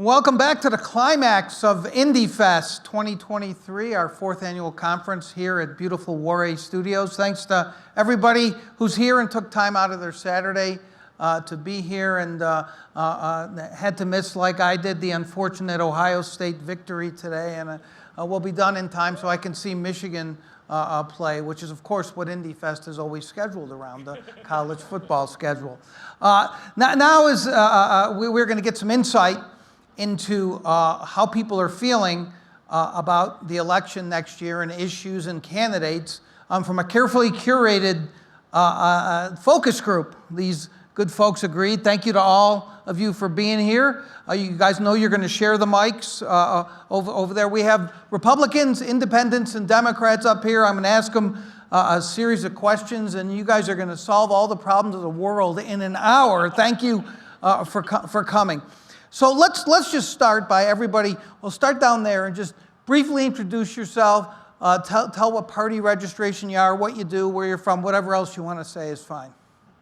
Welcome back to the climax of IndieFest 2023, our fourth annual conference here at beautiful Warray Studios. Thanks to everybody who's here and took time out of their Saturday to be here and had to miss, like I did, the unfortunate Ohio State victory today. And we'll be done in time so I can see Michigan play, which is, of course, what IndieFest is always scheduled around, the college football schedule. We're going to get some insight into how people are feeling about the election next year and issues and candidates from a carefully curated focus group. These good folks agreed. Thank you to all of you for being here. You guys know you're going to share the mics over there. We have Republicans, Independents, and Democrats up here. I'm going to ask them a series of questions, and you guys are going to solve all the problems of the world in an hour. Thank you for coming. So let's just start by everybody. We'll start down there and just briefly introduce yourself. Tell what party registration you are, what you do, where you're from, whatever else you want to say is fine.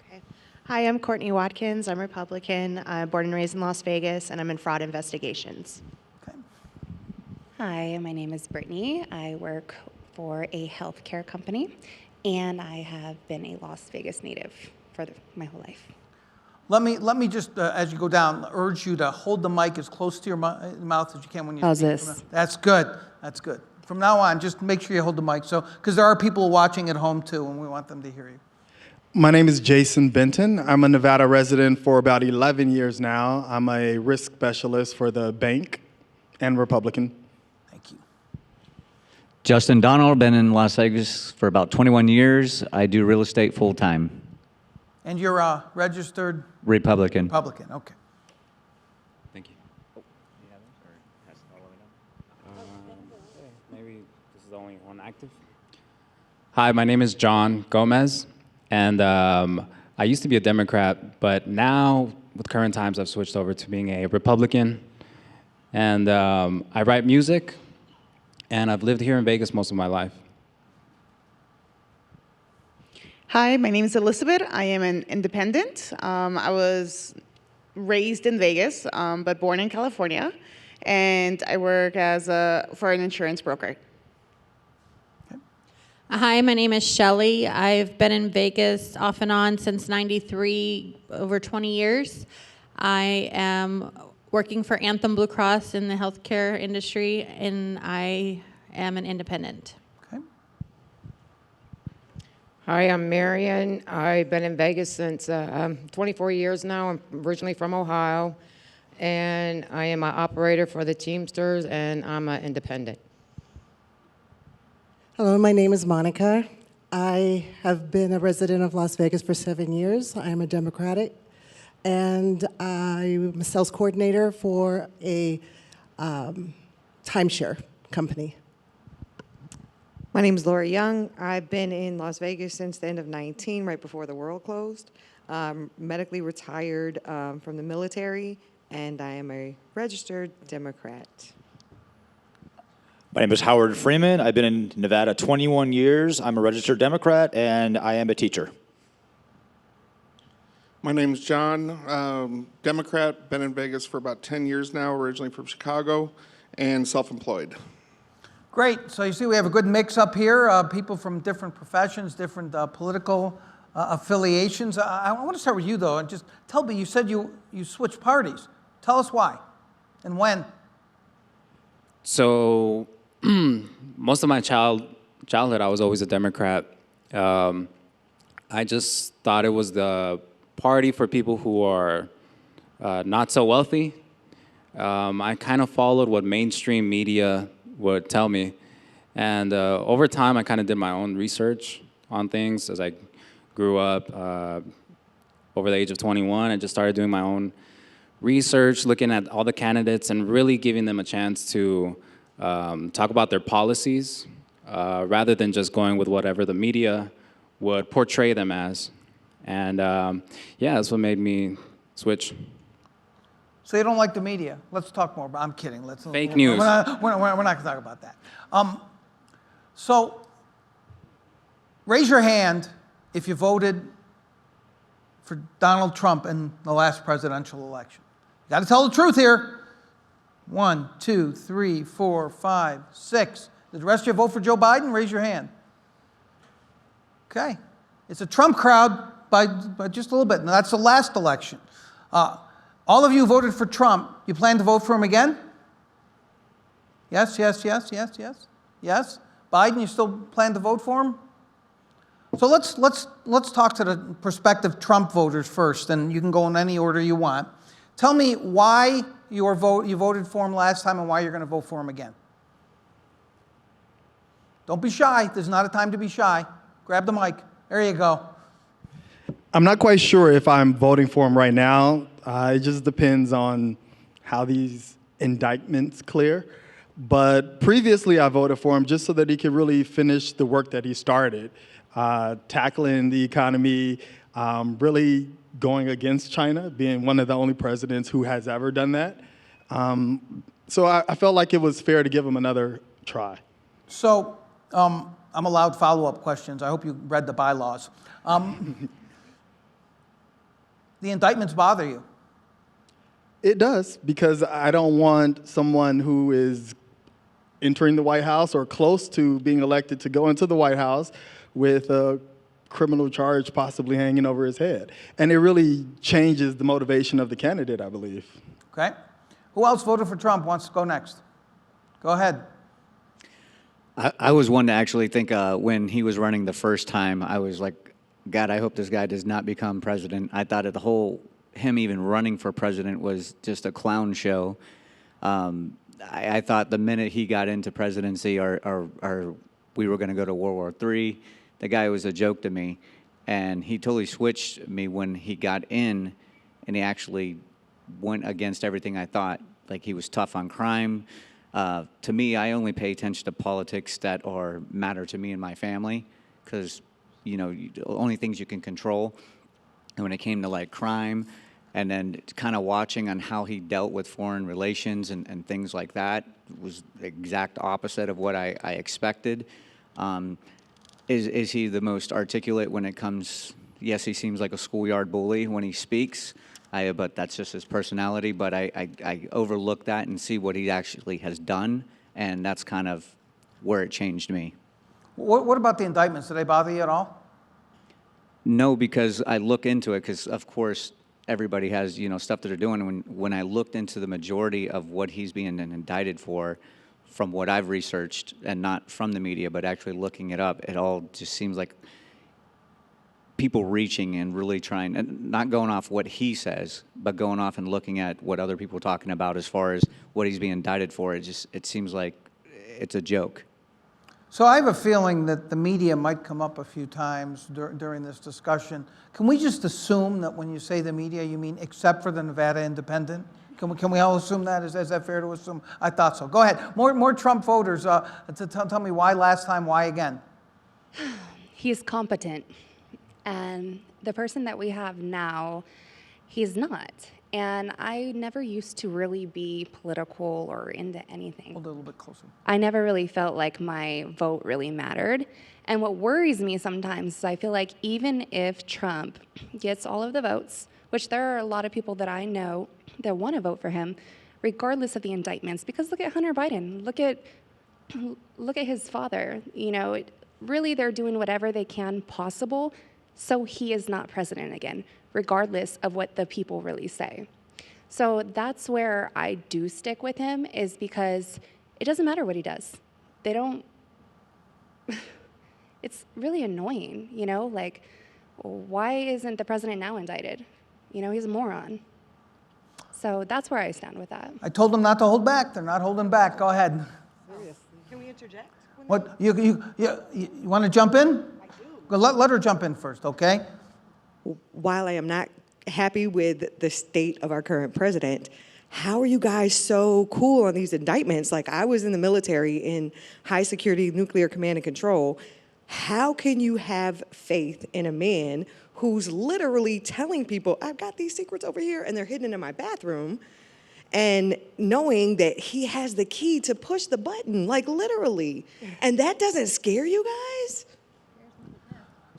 Okay. Hi, I'm Courtney Watkins. I'm Republican. I'm born and raised in Las Vegas, and I'm in fraud investigations. Okay. Hi, my name is Brittany. I work for a healthcare company, and I have been a Las Vegas native for my whole life. Let me just, as you go down, urge you to hold the mic as close to your mouth as you can when you How's speak. this? That's good. That's good. From now on, just make sure you hold the mic, because there are people watching at home too, and we want them to hear you. My name is Jason Benton. I'm a Nevada resident for about 11 years now. I'm a risk specialist for the bank and Republican. Thank you. Justin Donald, been in Las Vegas for about 21 years. I do real estate full time. And you're a registered Republican. Republican. Okay. Thank you. Maybe this is the only one active. Hi, my name is John Gomez, and I used to be a Democrat, but now with current times, I've switched over to being a Republican. And I write music, and I've lived here in Vegas most of my life. Hi, my name is Elizabeth. I am an independent. I was raised in Vegas, but born in California, and I work for an insurance broker. Hi, my name is Shelly. I've been in Vegas off and on since '93, over 20 years. I am working for Anthem Blue Cross in the healthcare industry, and I am an independent. Hi, I'm Marion. I've been in Vegas since 24 years now. I'm originally from Ohio, and I am an operator for the Teamsters, and I'm an independent. Hello, my name is Monica. I have been a resident of Las Vegas for 7 years. I am a Democratic, and I'm a sales coordinator for a timeshare company. My name is Laura Young. I've been in Las Vegas since the end of 19, right before the world closed. Medically retired from the military, and I am a registered Democrat. My name is Howard Freeman. I've been in Nevada 21 years. I'm a registered Democrat, and I am a teacher. My name is John, Democrat, been in Vegas for about 10 years now, originally from Chicago, and self-employed. Great. So you see we have a good mix up here, people from different professions, different political affiliations. I want to start with you, though, and just tell me, you said you switched parties. Tell us why and when. So most of my childhood, I was always a Democrat. I just thought it was the party for people who are not so wealthy. I kind of followed what mainstream media would tell me. And over time, I kind of did my own research on things as I grew up. Over the age of 21, I just started doing my own research, looking at all the candidates and really giving them a chance to talk about their policies rather than just going with whatever the media would portray them as. And yeah, that's what made me switch. So you don't like the media? Let's talk more. I'm kidding. Fake news. We're not going to talk about that. So raise your hand if you voted for Donald Trump in the last presidential election. You got to tell the truth here. 1, 2, 3, 4, 5, 6. Did the rest of you vote for Joe Biden? Raise your hand. Okay. It's a Trump crowd by just a little bit. Now, that's the last election. All of you voted for Trump. You plan to vote for him again? Yes, yes, yes, yes, yes. Yes? Biden, you still plan to vote for him? So let's talk to the prospective Trump voters first, and you can go in any order you want. Tell me why you voted for him last time and why you're going to vote for him again. Don't be shy. There's not a time to be shy. Grab the mic. There you go. I'm not quite sure if I'm voting for him right now. It just depends on how these indictments clear. But previously, I voted for him just so that he could really finish the work that he started, tackling the economy, really going against China, being one of the only presidents who has ever done that. So I felt like it was fair to give him another try. So I'm allowed follow-up questions. I hope you read the bylaws. The indictments bother you? It does, because I don't want someone who is entering the White House or close to being elected to go into the White House with a criminal charge possibly hanging over his head. And it really changes the motivation of the candidate, I believe. Okay. Who else voted for Trump wants to go next? Go ahead. I was one to actually think when he was running the first time, I was like, God, I hope this guy does not become president. I thought him even running for president was just a clown show. I thought the minute he got into presidency, we were going to go to World War III. The guy was a joke to me, and he totally switched me when he got in, and he actually went against everything I thought. Like, he was tough on crime. To me, I only pay attention to politics that matter to me and my family, because the only things you can control. And when it came to like crime, and then kind of watching on how he dealt with foreign relations and things like that was the exact opposite of what I expected. Is he the most articulate when it comes? Yes, he seems like a schoolyard bully when he speaks, but that's just his personality. But I overlook that and see what he actually has done, and that's kind of where it changed me. What about the indictments? Did they bother you at all? No, because I look into it, because of course everybody has stuff that they're doing. When I looked into the majority of what he's being indicted for, from what I've researched, and not from the media, but actually looking it up, it all just seems like people reaching and really trying, and not going off what he says, but going off and looking at what other people are talking about as far as what he's being indicted for. It seems like it's a joke. So I have a feeling that the media might come up a few times during this discussion. Can we just assume that when you say the media, you mean except for the Nevada Independent? Can we all assume that? Is that fair to assume? I thought so. Go ahead. More Trump voters. Tell me why last time, why again? He's competent. And the person that we have now, he's not. And I never used to really be political or into anything. Hold it a little bit closer. I never really felt like my vote really mattered. And what worries me sometimes is I feel like even if Trump gets all of the votes, which there are a lot of people that I know that want to vote for him, regardless of the indictments, because look at Hunter Biden, look at his father. Really they're doing whatever they can possible so he is not president again, regardless of what the people really say. So that's where I do stick with him, is because it doesn't matter what he does. They don't, it's really annoying, like, why isn't the president now indicted? He's a moron. So that's where I stand with that. I told them not to hold back. They're not holding back. Go ahead. Seriously. Can we interject? What, you want to jump in? I do. Let her jump in first, okay? While I am not happy with the state of our current president, how are you guys so cool on these indictments? Like, I was in the military in high security nuclear command and control. How can you have faith in a man who's literally telling people, I've got these secrets over here and they're hidden in my bathroom, and knowing that he has the key to push the button, like literally, and that doesn't scare you guys?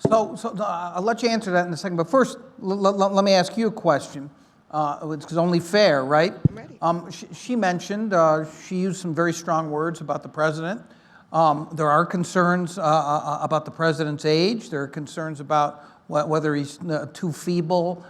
So I'll let you answer that in a second, but first, let me ask you a question. It's only fair, right? I'm ready. She mentioned, she used some very strong words about the president. There are concerns about the president's age. There are concerns about whether he's too feeble.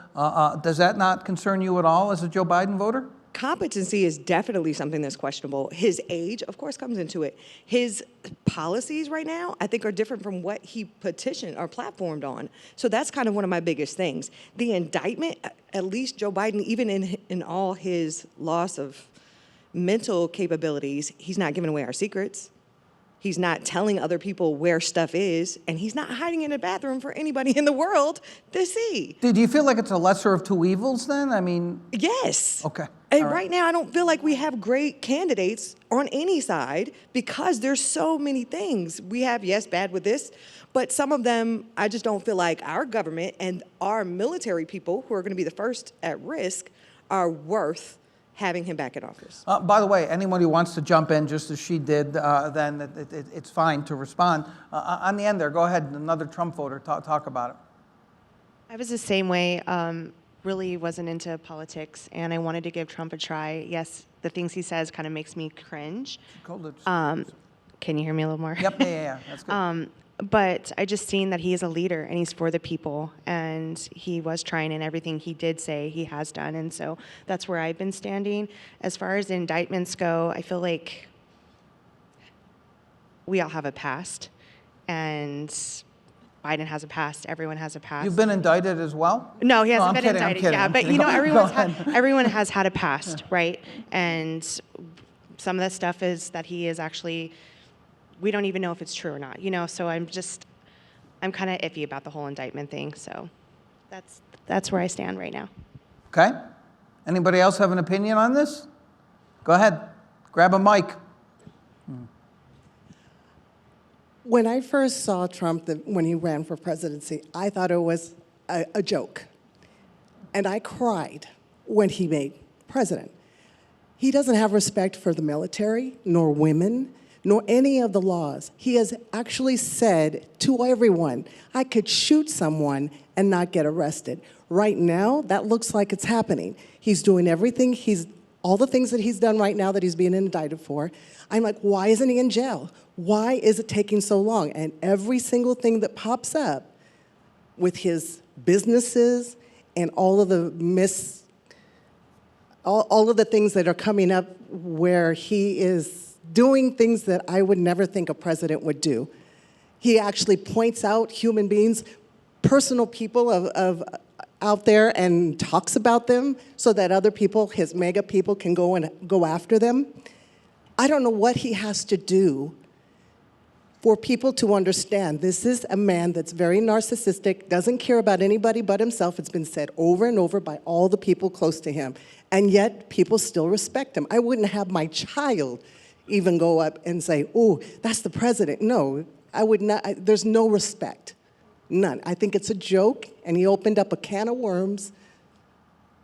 Does that not concern you at all as a Joe Biden voter? Competency is definitely something that's questionable. His age, of course, comes into it. His policies right now, I think, are different from what he petitioned or platformed on. So that's kind of one of my biggest things. The indictment, at least Joe Biden, even in all his loss of mental capabilities, he's not giving away our secrets. He's not telling other people where stuff is, and he's not hiding in a bathroom for anybody in the world to see. Do you feel like it's a lesser of two evils then? I mean... Yes. Okay. And All right now, I don't feel like we have great candidates on any side because there's so many things. We have, yes, bad with this, but some of them, I just don't feel like our government and our military people, who are going to be the first at risk, are worth having him back in office. By the way, anyone who wants to jump in, just as she did, then it's fine to respond. On the end there, go ahead, another Trump voter, talk about it. I was the same way. Really wasn't into politics, and I wanted to give Trump a try. Yes, the things he says kind of makes me cringe. Can you hear me a little more? Yep, yeah, that's good. But I just seen that he is a leader and he's for the people, and he was trying, and everything he did say he has done, and so that's where I've been standing. As far as indictments go, I feel like we all have a past, and Biden has a past. Everyone has a past. You've been indicted as well? No, he hasn't I'm been kidding, indicted. I'm kidding, Yeah, I'm but kidding. you know, Go ahead. everyone has had a past, right? And some of that stuff is that he is actually, we don't even know if it's true or not, you know? So I'm kind of iffy about the whole indictment thing. So that's where I stand right now. Okay. Anybody else have an opinion on this? Go ahead. Grab a mic. When I first saw Trump, when he ran for presidency, I thought it was a joke. And I cried when he made president. He doesn't have respect for the military, nor women, nor any of the laws. He has actually said to everyone, I could shoot someone and not get arrested. Right now, that looks like it's happening. He's doing everything, all the things that he's done right now that he's being indicted for. I'm like, why isn't he in jail? Why is it taking so long? And every single thing that pops up with his businesses and all of the all of the things that are coming up where he is doing things that I would never think a president would do. He actually points out human beings, personal people out there, and talks about them so that other people, his mega people, can go after them. I don't know what he has to do for people to understand this is a man that's very narcissistic, doesn't care about anybody but himself. It's been said over and over by all the people close to him, and yet people still respect him. I wouldn't have my child even go up and say, oh, that's the president. No, I would not. There's no respect, none. I think it's a joke, and he opened up a can of worms,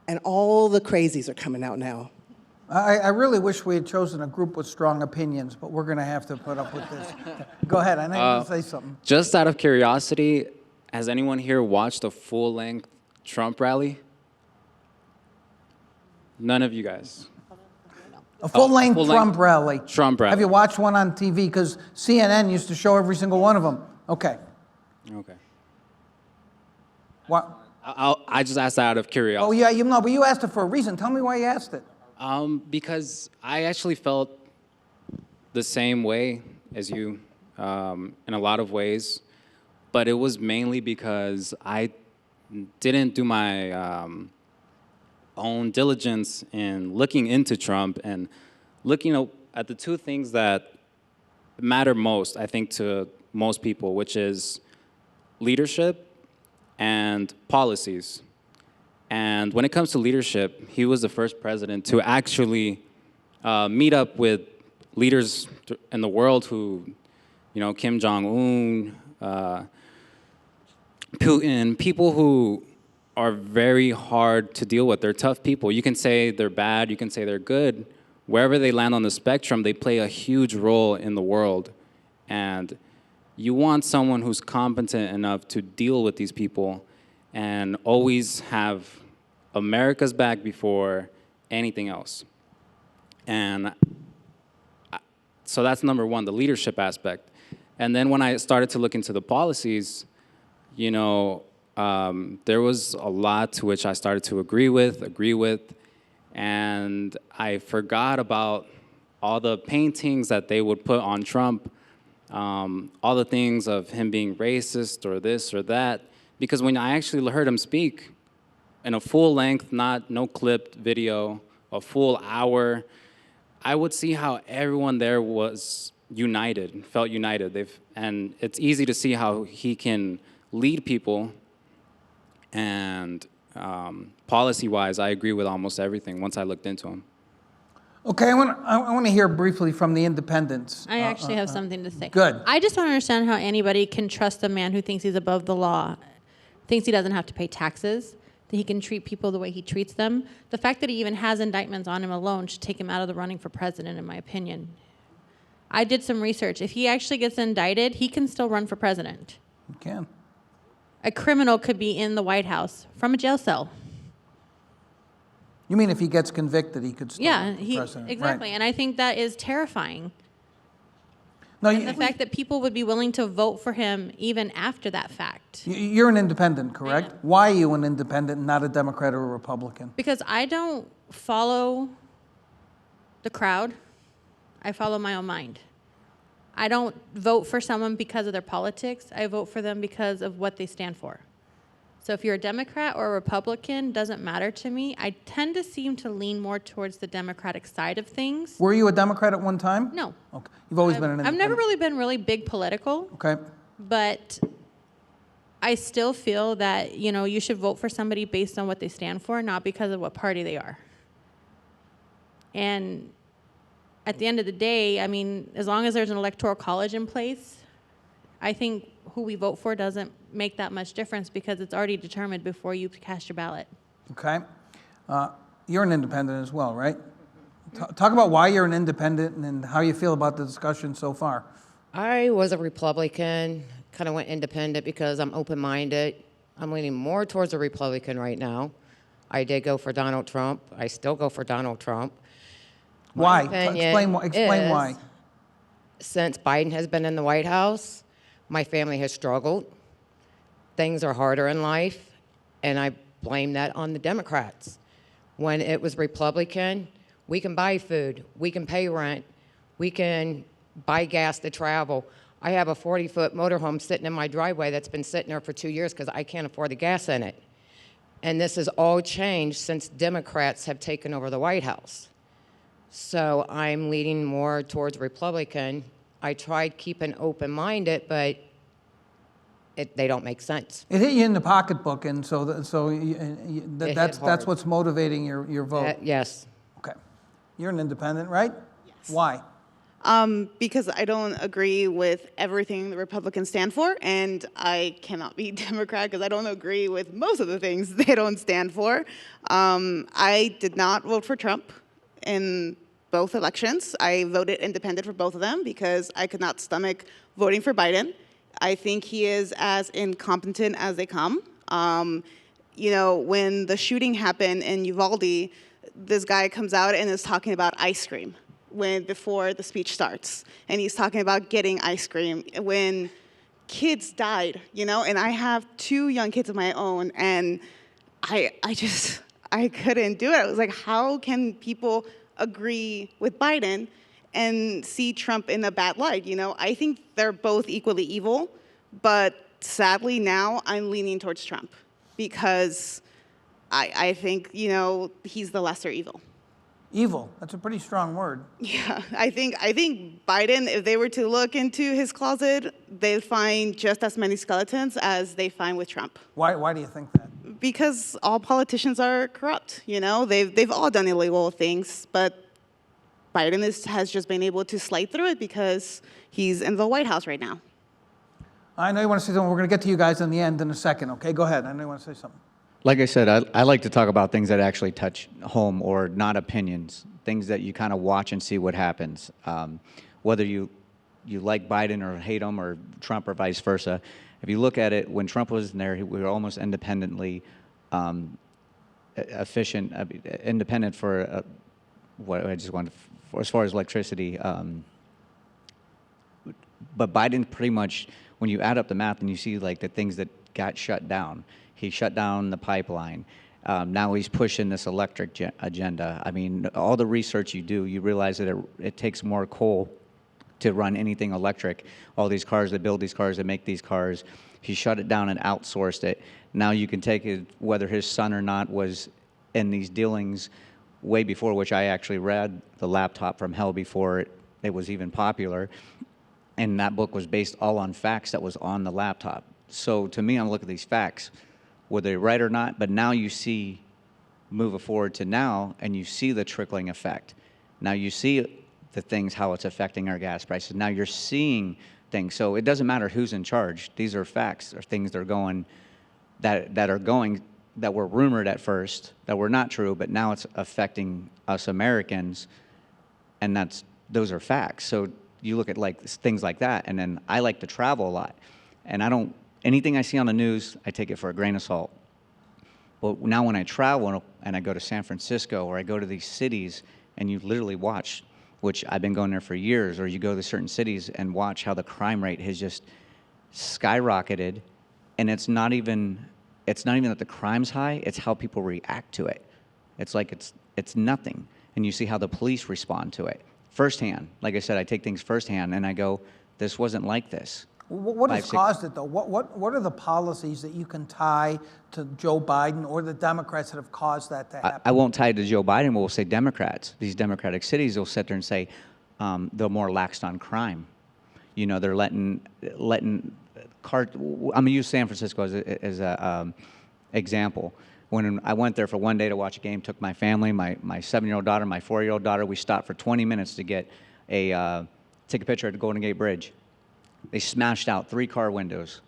and all the crazies are coming out now. I really wish we had chosen a group with strong opinions, but we're going to have to put up with this. Go ahead, I know you want to say something. Just out of curiosity, has anyone here watched a full-length Trump rally? None of you guys. A full-length Trump rally. Trump rally. Have you watched one on TV? Because CNN used to show every single one of them. Okay. Okay. What? I just asked out of curiosity. Oh, yeah, but you asked it for a reason. Tell me why you asked it. Because I actually felt the same way as you in a lot of ways, but it was mainly because I didn't do my own diligence in looking into Trump and looking at the two things that matter most, I think, to most people, which is leadership and policies. And when it comes to leadership, he was the first president to actually meet up with leaders in the world who, Kim Jong-un, Putin, people who are very hard to deal with. They're tough people. You can say they're bad, you can say they're good. Wherever they land on the spectrum, they play a huge role in the world. And you want someone who's competent enough to deal with these people and always have America's back before anything else. And so that's number one, the leadership aspect. And then when I started to look into the policies, you know, there was a lot to which I started to agree with, and I forgot about all the paintings that they would put on Trump, all the things of him being racist or this or that, because when I actually heard him speak in a full length, no clipped video, a full hour, I would see how everyone there was united, felt united. And it's easy to see how he can lead people. And policy-wise, I agree with almost everything once I looked into him. Okay, I want to hear briefly from the independents. I actually have something to say. Good. I just don't understand how anybody can trust a man who thinks he's above the law, thinks he doesn't have to pay taxes, that he can treat people the way he treats them. The fact that he even has indictments on him alone should take him out of the running for president, in my opinion. I did some research. If he actually gets indicted, he can still run for president. You can. A criminal could be in the White House from a jail cell. You mean if he gets convicted, he could still Yeah, be president? exactly. Right. And I think that is terrifying. No, And the fact that people would be willing to vote for him even after that fact. you're an independent, correct? Why are you an independent and not a Democrat or a Republican? Because I don't follow the crowd. I follow my own mind. I don't vote for someone because of their politics. I vote for them because of what they stand for. So if you're a Democrat or a Republican, doesn't matter to me. I tend to seem to lean more towards the Democratic side of things. Were you a Democrat at one time? No. Okay. You've always been an I've independent. never really been really big political. Okay. But I still feel that, you know, you should vote for somebody based on what they stand for, not because of what party they are. And at the end of the day, I mean, as long as there's an electoral college in place, I think who we vote for doesn't make that much difference because it's already determined before you cast your ballot. Okay. You're an independent as well, right? Talk about why you're an independent and how you feel about the discussion so far. I was a Republican, kind of went independent because I'm open-minded. I'm leaning more towards a Republican right now. I did go for Donald Trump. I still go for Donald Trump. Why? Opinion Explain is, why. Since Biden has been in the White House, my family has struggled. Things are harder in life, and I blame that on the Democrats. When it was Republican, we can buy food, we can pay rent, we can buy gas to travel. I have a 40-foot motorhome sitting in my driveway that's been sitting there for 2 years because I can't afford the gas in it. And this has all changed since Democrats have taken over the White House. So I'm leaning more towards Republican. I tried keeping open-minded, but they don't make sense. It hit you in the pocketbook, and so that's hard. what's motivating your vote. Yes. Okay. You're an independent, right? Yes. Why? Because I don't agree with everything the Republicans stand for, and I cannot be Democrat because I don't agree with most of the things they don't stand for. I did not vote for Trump in both elections. I voted independent for both of them because I could not stomach voting for Biden. I think he is as incompetent as they come. You know, when the shooting happened in Uvalde, this guy comes out and is talking about ice cream before the speech starts. And he's talking about getting ice cream when kids died, you know? And I have 2 young kids of my own, and I couldn't do it. I was like, how can people agree with Biden and see Trump in a bad light? You know, I think they're both equally evil, but sadly now I'm leaning towards Trump because I think, you know, he's the lesser evil. Evil. That's a pretty strong word. Yeah, I think Biden, if they were to look into his closet, they'd find just as many skeletons as they find with Trump. Why do you think that? Because all politicians are corrupt, you know? They've all done illegal things, but Biden has just been able to slide through it because he's in the White House right now. I know you want to say something. We're going to get to you guys in the end in a second, okay? Go ahead. I know you want to say something. Like I said, I like to talk about things that actually touch home or not opinions, things that you kind of watch and see what happens. Whether you like Biden or hate him or Trump or vice versa. If you look at it, when Trump was in there, we were almost independently efficient, independent for what I just wanted, for, as far as electricity. But Biden pretty much, when you add up the math and you see like the things that got shut down, he shut down the pipeline. Now he's pushing this electric agenda. I mean, all the research you do, you realize that it takes more coal to run anything electric. All these cars that build these cars, that make these cars, he shut it down and outsourced it. Now you can take it, whether his son or not was in these dealings way before, which I actually read the Laptop from Hell before it was even popular. And that book was based all on facts that was on the laptop. So to me, I'm looking at these facts, whether they're right or not, but now you see, move it forward to now, and you see the trickling effect. Now you see the things, how it's affecting our gas prices. Now you're seeing things. So it doesn't matter who's in charge. These are facts, or things that are going, that were rumored at first, that were not true, but now it's affecting us Americans, and those are facts. So you look at like things like that, and then I like to travel a lot, and anything I see on the news, I take it for a grain of salt. But now when I travel and I go to San Francisco or I go to these cities and you literally watch, which I've been going there for years, or you go to certain cities and watch how the crime rate has just skyrocketed, and it's not even that the crime's high, it's how people react to it. It's like it's nothing, and you see how the police respond to it. Firsthand, like I said, I take things firsthand, and I go, this wasn't like this. What has caused it, though? What are the policies that you can tie to Joe Biden or the Democrats that have caused that to happen? I won't tie it to Joe Biden, but we'll say Democrats. These Democratic cities will sit there and say they're more laxed on crime. You know, they're letting I'm gonna use San Francisco as a example. When I went there for one day to watch a game, took my family, my 7-year-old daughter, my 4-year-old daughter, we stopped for 20 minutes to take a picture at the Golden Gate Bridge. They smashed out 3 car windows,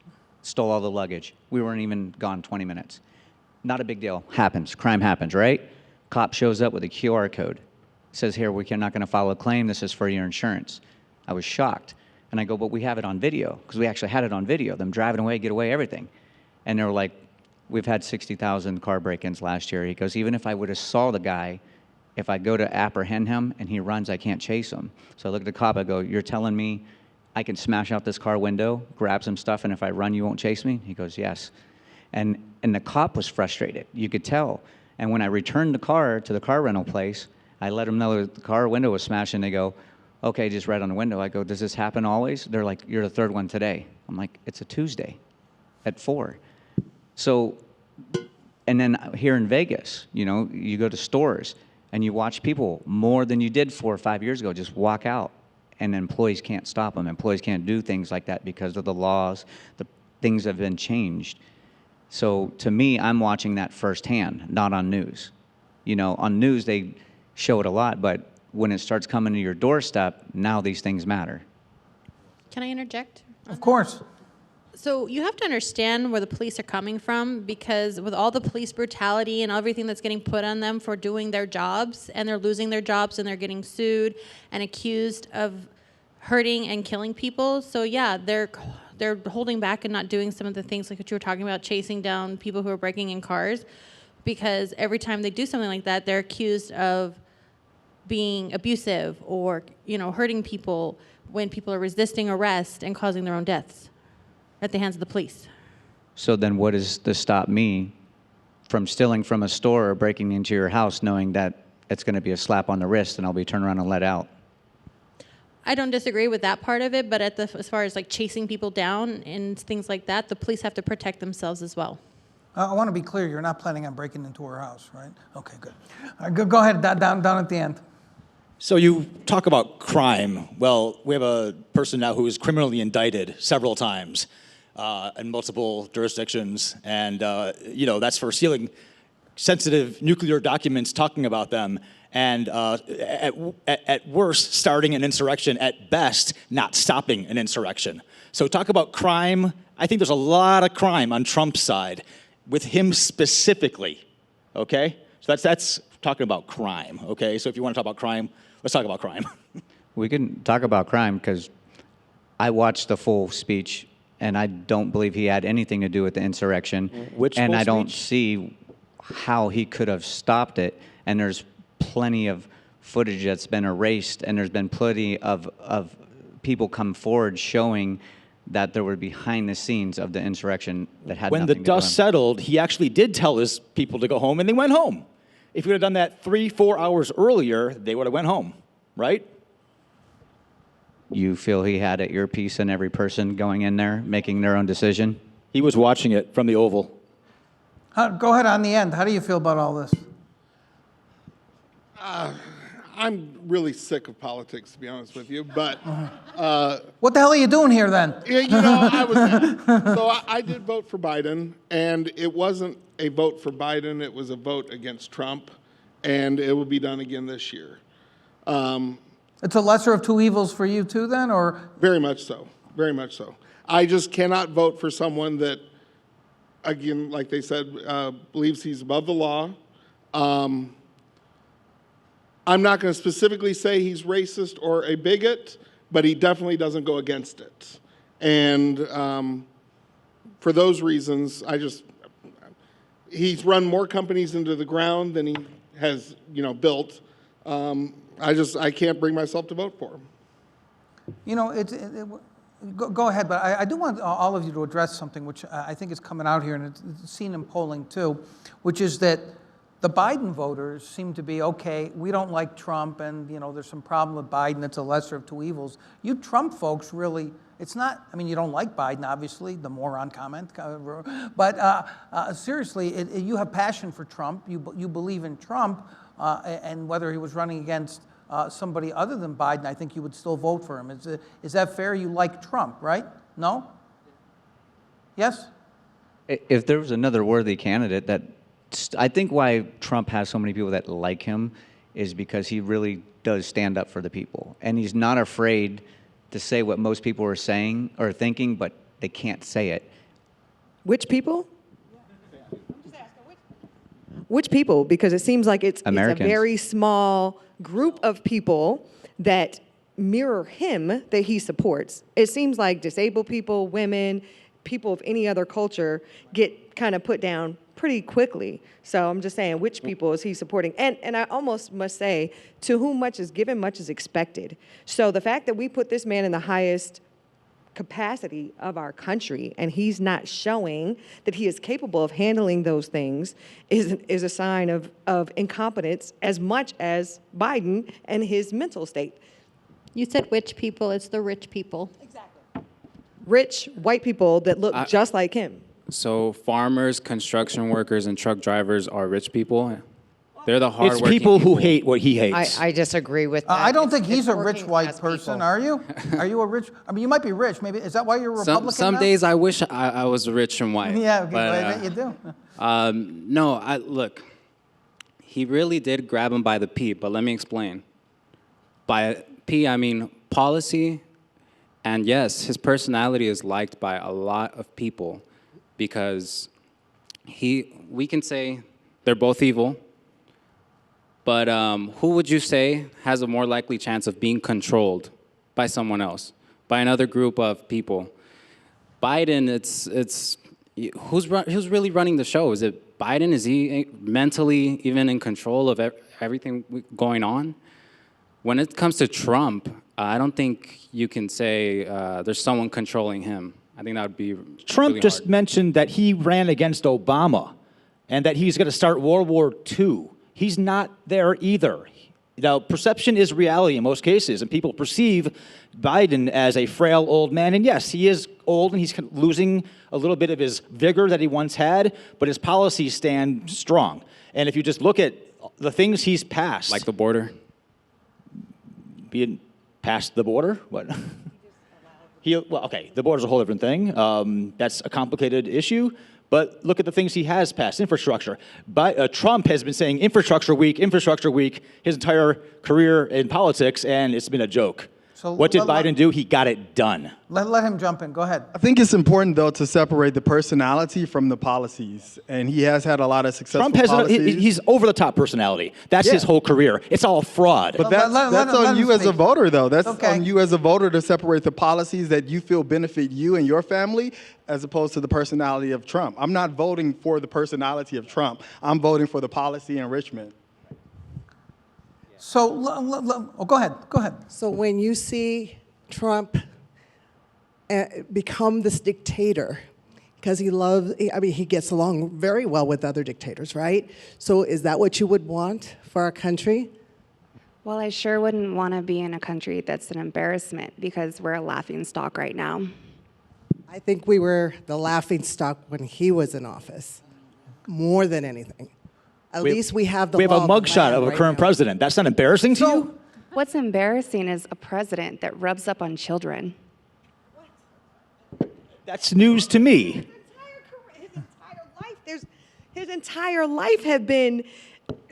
stole all the luggage. We weren't even gone 20 minutes. Not a big deal. Happens. Crime happens, right? Cop shows up with a QR code. Says, here, we're not going to file a claim. This is for your insurance. I was shocked. And I go, but we have it on video, because we actually had it on video, them driving away, get away, everything. And they were like, we've had 60,000 car break-ins last year. He goes, even if I would have saw the guy, if I go to apprehend him and he runs, I can't chase him. So I look at the cop, I go, you're telling me I can smash out this car window, grab some stuff, and if I run, you won't chase me? He goes, yes. And the cop was frustrated. You could tell. And when I returned the car to the car rental place, I let them know that the car window was smashed, and they go, okay, just right on the window. I go, does this happen always? They're like, you're the 3rd one today. I'm like, it's a Tuesday at 4. So, and then here in Vegas, you know, you go to stores and you watch people more than you did 4 or 5 years ago just walk out, and employees can't stop them. Employees can't do things like that because of the laws. The things have been changed. So to me, I'm watching that firsthand, not on news. You know, on news, they show it a lot, but when it starts coming to your doorstep, now these things matter. Can I interject? Of course. So you have to understand where the police are coming from, because with all the police brutality and everything that's getting put on them for doing their jobs, and they're losing their jobs and they're getting sued and accused of hurting and killing people. So yeah, they're holding back and not doing some of the things like what you were talking about, chasing down people who are breaking in cars, because every time they do something like that, they're accused of being abusive or, you know, hurting people when people are resisting arrest and causing their own deaths at the hands of the police. So then what is to stop me from stealing from a store or breaking into your house knowing that it's going to be a slap on the wrist and I'll be turned around and let out? I don't disagree with that part of it, but as far as like chasing people down and things like that, the police have to protect themselves as well. I want to be clear, you're not planning on breaking into her house, right? Okay, good. All right, go ahead, down at the end. So you talk about crime. Well, we have a person now who is criminally indicted several times in multiple jurisdictions, and you know, that's for stealing sensitive nuclear documents, talking about them, and at worst, starting an insurrection. At best, not stopping an insurrection. So talk about crime. I think there's a lot of crime on Trump's side, with him specifically. Okay, so that's talking about crime. Okay, so if you want to talk about crime, let's talk about crime. We can talk about crime because I watched the full speech, and I don't believe he had anything to do with the insurrection. Which and full I don't speech? see how he could have stopped it. And there's plenty of footage that's been erased, and there's been plenty of people come forward showing that there were behind the scenes of the insurrection that had When the nothing to do with dust him. settled, he actually did tell his people to go home, and they went home. If he would have done that 3-4 hours earlier, they would have went home, right? You feel he had an earpiece in every person going in there, making their own decision? He was watching it from the Oval. Go ahead on the end. How do you feel about all this? I'm really sick of politics, to be honest with you, but What the hell are you doing here then? yeah, I did vote for Biden, and it wasn't a vote for Biden, it was a vote against Trump, and it will be done again this year. It's a lesser of two evils for you too then, or? Very much so, very much so. I just cannot vote for someone that, again, like they said, believes he's above the law. I'm not going to specifically say he's racist or a bigot, but he definitely doesn't go against it. And for those reasons, he's run more companies into the ground than he has, built. I can't bring myself to vote for him. You know, go ahead, but I do want all of you to address something which I think is coming out here, and it's seen in polling too, which is that the Biden voters seem to be, okay, we don't like Trump, and there's some problem with Biden, it's a lesser of two evils. You Trump folks really, it's not, I mean, you don't like Biden, obviously, the moron comment, but seriously, you have passion for Trump, you believe in Trump, and whether he was running against somebody other than Biden, I think you would still vote for him. Is that fair? You like Trump, right? No? Yes? If there was another worthy candidate I think why Trump has so many people that like him is because he really does stand up for the people. And he's not afraid to say what most people are saying or thinking, but they can't say it. Which people? Which people? Because it seems like it's a Americans. very small group of people that mirror him, that he supports. It seems like disabled people, women, people of any other culture get kind of put down pretty quickly. So I'm just saying, which people is he supporting? And I almost must say, to whom much is given, much is expected. So the fact that we put this man in the highest capacity of our country, and he's not showing that he is capable of handling those things, is a sign of incompetence as much as Biden and his mental state. You said which people, it's the rich people. Rich white people that look just like him. So farmers, construction workers, and truck drivers are rich people. They're the hardworking It's people who hate what he hates. I disagree with that. I don't think It's he's a rich working white class person, people. are you? Are you a rich? I mean, you might be rich. Maybe is that why you're a Republican? Some now? days I wish I was rich and white. Yeah, okay, but, I bet you do. No, look, he really did grab him by the P, but let me explain. By P, I mean policy, and yes, his personality is liked by a lot of people because we can say they're both evil, but who would you say has a more likely chance of being controlled by someone else, by another group of people? Biden, who's really running the show? Is it Biden? Is he mentally even in control of everything going on? When it comes to Trump, I don't think you can say there's someone controlling him. I think that would be Trump really just hard. mentioned that he ran against Obama and that he's going to start World War II. He's not there either. Now, perception is reality in most cases, and people perceive Biden as a frail old man. And yes, he is old and he's losing a little bit of his vigor that he once had, but his policies stand strong. And if you just look at the things he's passed. Like the border? Being past the border? What? Okay, the border's a whole different thing. That's a complicated issue. But look at the things he has passed, infrastructure. But Trump has been saying infrastructure week, his entire career in politics, and it's been a joke. So What did let- Biden do? He got it done. Let him jump in. Go ahead. I think it's important, though, to separate the personality from the policies. And he has had a lot of successful Trump has policies. he's over-the-top personality. That's his Yeah. whole career. It's all fraud. But that's, let that's him on you as a speak. voter, though. That's Okay. on you as a voter to separate the policies that you feel benefit you and your family as opposed to the personality of Trump. I'm not voting for the personality of Trump. I'm voting for the policy enrichment. So, go ahead. Go ahead. So when you see Trump become this dictator, because he gets along very well with other dictators, right? So is that what you would want for our country? Well, I sure wouldn't want to be in a country that's an embarrassment because we're a laughing stock right now. I think we were the laughing stock when he was in office, more than anything. At least we have the We have a law of the mugshot land of a right current now. president. That's not embarrassing to you? What's embarrassing is a president that rubs up on children. That's news to me. His entire life have been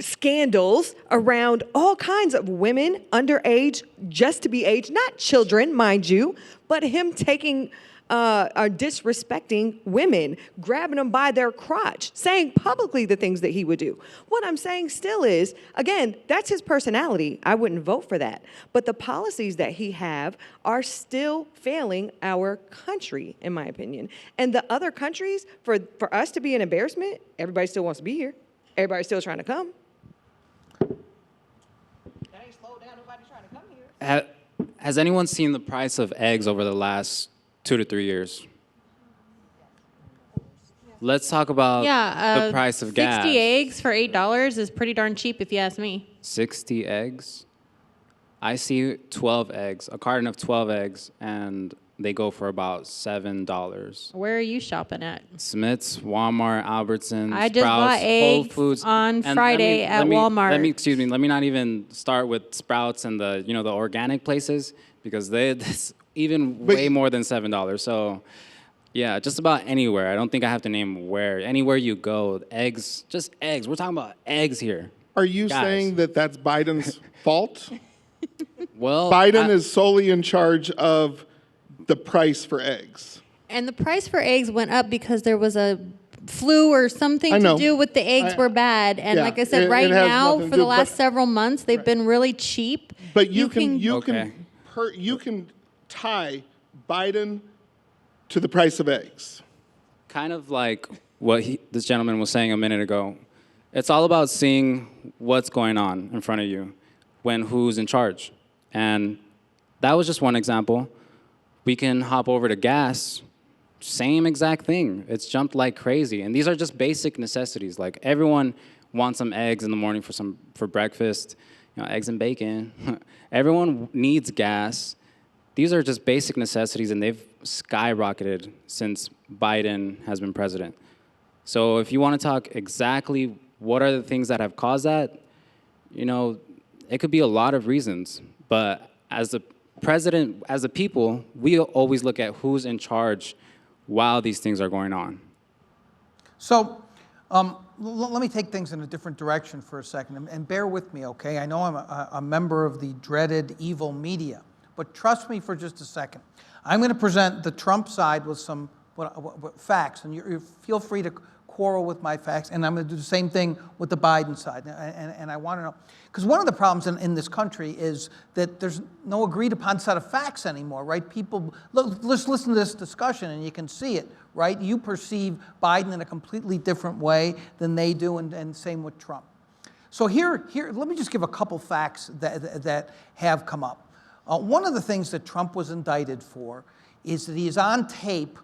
scandals around all kinds of women underage, just to be aged, not children, mind you, but him taking disrespecting women, grabbing them by their crotch, saying publicly the things that he would do. What I'm saying still is, again, that's his personality. I wouldn't vote for that. But the policies that he have are still failing our country, in my opinion. And the other countries, for us to be an embarrassment, everybody still wants to be here. Everybody's still trying to come. That ain't slowed down. Nobody's trying to come here. Has anyone seen the price of eggs over the last 2 to 3 years? Let's talk about the price of gas. 60 eggs for $8 is pretty darn cheap if you ask me. 60 eggs? I see 12 eggs, a carton of 12 eggs, and they go for about $7. Where are you shopping at? Smith's, Walmart, Albertsons, I just Sprouts, bought Whole eggs Foods. on And Friday at Walmart. Let me not even start with Sprouts and the organic places because that's even way more than $7. So, yeah, just about anywhere. I don't think I have to name where. Anywhere you go, eggs, just eggs. We're talking about eggs here. Are you Guys. saying that that's Biden's fault? Well, Biden is solely in charge of the price for eggs. And the price for eggs went up because there was a flu or something I to know. do with the eggs were bad. And yeah, like I said, it right has now, nothing for to the do- last but- several months, they've been really cheap. But you can Okay. tie Biden to the price of eggs. Kind of like what this gentleman was saying a minute ago. It's all about seeing what's going on in front of you when who's in charge. And that was just one example. We can hop over to gas, same exact thing. It's jumped like crazy. And these are just basic necessities. Like everyone wants some eggs in the morning for breakfast, eggs and bacon. Everyone needs gas. These are just basic necessities, and they've skyrocketed since Biden has been president. So if you want to talk exactly what are the things that have caused that, it could be a lot of reasons. But as the president, as a people, we always look at who's in charge while these things are going on. So let me take things in a different direction for a second, and bear with me, okay? I know I'm a member of the dreaded evil media, but trust me for just a second. I'm going to present the Trump side with some facts, and you feel free to quarrel with my facts, and I'm going to do the same thing with the Biden side. And I want to know, because one of the problems in this country is that there's no agreed upon set of facts anymore, right? People, look, let's listen to this discussion and you can see it, right? You perceive Biden in a completely different way than they do, and same with Trump. So here, let me just give a couple facts that have come up. One of the things that Trump was indicted for is that he is on tape,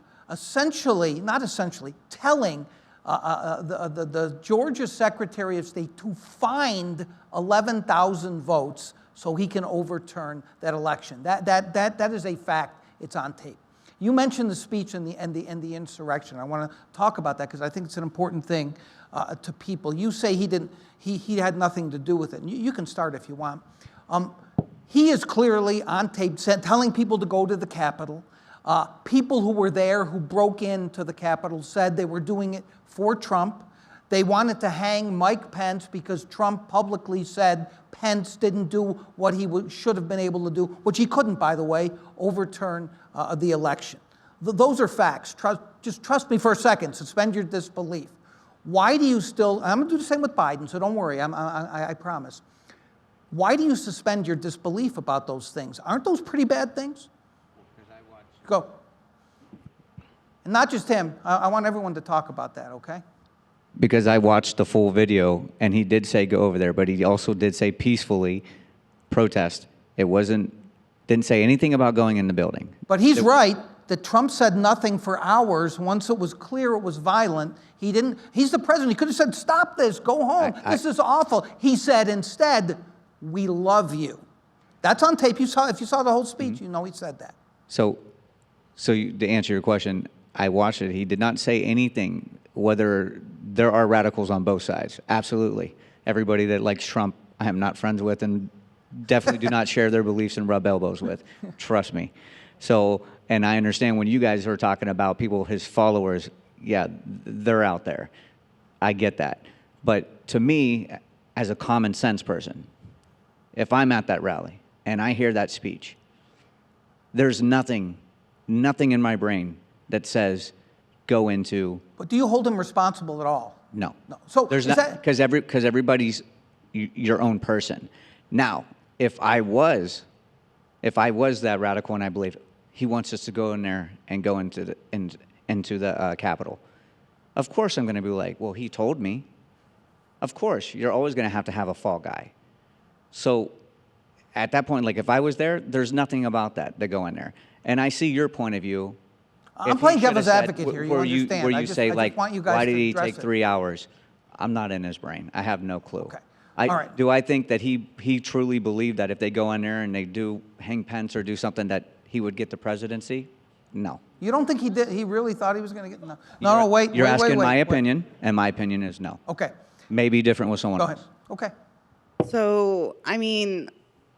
telling the Georgia Secretary of State to find 11,000 votes so he can overturn that election. That is a fact. It's on tape. You mentioned the speech and the insurrection. I want to talk about that because I think it's an important thing to people. You say he had nothing to do with it. You can start if you want. He is clearly on tape telling people to go to the Capitol. People who were there, who broke into the Capitol, said they were doing it for Trump, They wanted to hang Mike Pence because Trump publicly said Pence didn't do what he should have been able to do, which he couldn't, by the way, overturn the election. Those are facts. Just trust me for a second. Suspend your disbelief. Why do you still, I'm going to do the same with Biden, so don't worry, I promise. Why do you suspend your disbelief about those things? Aren't those pretty bad things? Go. And not just him. I want everyone to talk about that, okay? Because I watched the full video, and he did say go over there, but he also did say peacefully protest. It didn't say anything about going in the building. But he's right that Trump said nothing for hours. Once it was clear it was violent, he didn't. He's the president. He could have said, stop this, go home. This is awful. He said instead, we love you. That's on tape. If you saw the whole speech, you know he said that. So to answer your question, I watched it. He did not say anything whether there are radicals on both sides. Absolutely. Everybody that likes Trump, I am not friends with and definitely do not share their beliefs and rub elbows with. Trust me. So, and I understand when you guys are talking about people, his followers, yeah, they're out there. I get that. But to me, as a common sense person, if I'm at that rally and I hear that speech, there's nothing in my brain that says go into. But do you hold him responsible at all? No. So there's is not, because everybody's your own person. Now, if I was that radical, and I believe he wants us to go in there and go into the Capitol, of course I'm going to be like, well, he told me. Of course, you're always going to have a fall guy. So at that point, like if I was there, there's nothing about that to go in there. And I see your point of view. I'm playing devil's advocate here. You understand? Where you say, like, want you guys why did to he address take it. 3 hours? I'm not in his brain. I have no clue. Okay. All right. Do I think that he truly believed that if they go in there and they do hang Pence or do something that he would get the presidency? No. You don't think he did? He really thought he was going to get? No, wait. You're wait, asking wait, my wait. opinion, and my opinion is no. Okay. Maybe different with someone Go else. ahead. Okay. So, I mean,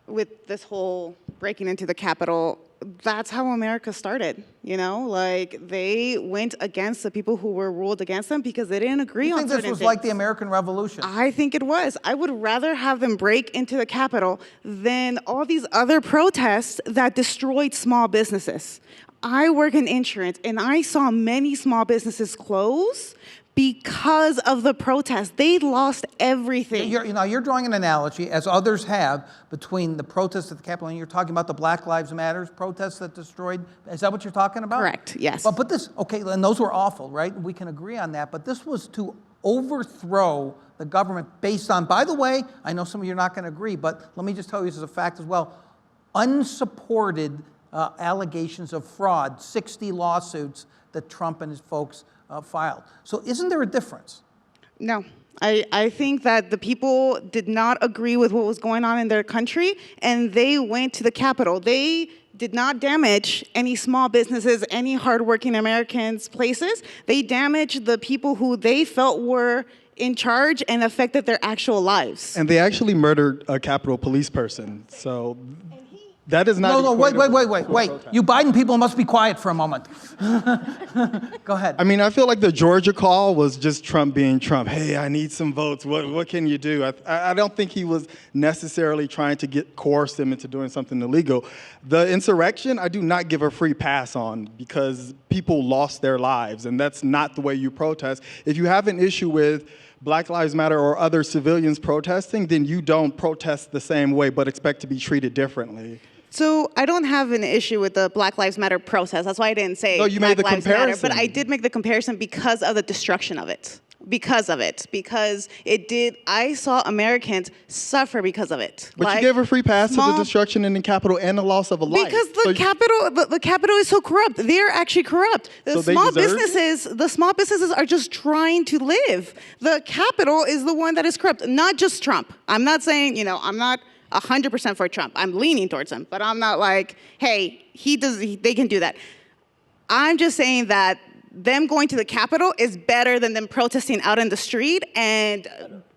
with this whole breaking into the Capitol, that's how America started, you know? Like, they went against the people who were ruled against them because they didn't agree You on think certain this was things. like the American Revolution? I think it was. I would rather have them break into the Capitol than all these other protests that destroyed small businesses. I work in insurance, and I saw many small businesses close because of the protests. They lost everything. You're drawing an analogy, as others have, between the protests at the Capitol, and you're talking about the Black Lives Matter protests that destroyed. Is that what you're talking about? Correct, yes. But this, okay, and those were awful, right? We can agree on that. But this was to overthrow the government based on, by the way, I know some of you are not going to agree, but let me just tell you this as a fact as well, unsupported allegations of fraud, 60 lawsuits that Trump and his folks filed. So isn't there a difference? No. I think that the people did not agree with what was going on in their country, and they went to the Capitol. They did not damage any small businesses, any hardworking Americans' places. They damaged the people who they felt were in charge and affected their actual lives. And they actually murdered a Capitol police person. So that is not. No, wait. You Biden people must be quiet for a moment. Go ahead. I mean, I feel like the Georgia call was just Trump being Trump. Hey, I need some votes. What can you do? I don't think he was necessarily trying to coerce them into doing something illegal. The insurrection, I do not give a free pass on because people lost their lives, and that's not the way you protest. If you have an issue with Black Lives Matter or other civilians protesting, then you don't protest the same way but expect to be treated differently. So I don't have an issue with the Black Lives Matter protest. That's why I didn't say No, you Black made the Lives Matter. comparison. But I did make the comparison because of the destruction of it. Because it did. I saw Americans suffer because of it. But you gave a free pass to the destruction in the Capitol and the loss of a life. Because the Capitol is so corrupt. They're actually corrupt. So they deserve it? The small businesses are just trying to live. The Capitol is the one that is corrupt, not just Trump. I'm not saying, I'm not 100% for Trump. I'm leaning towards him, but I'm not like, hey, they can do that. I'm just saying that them going to the Capitol is better than them protesting out in the street and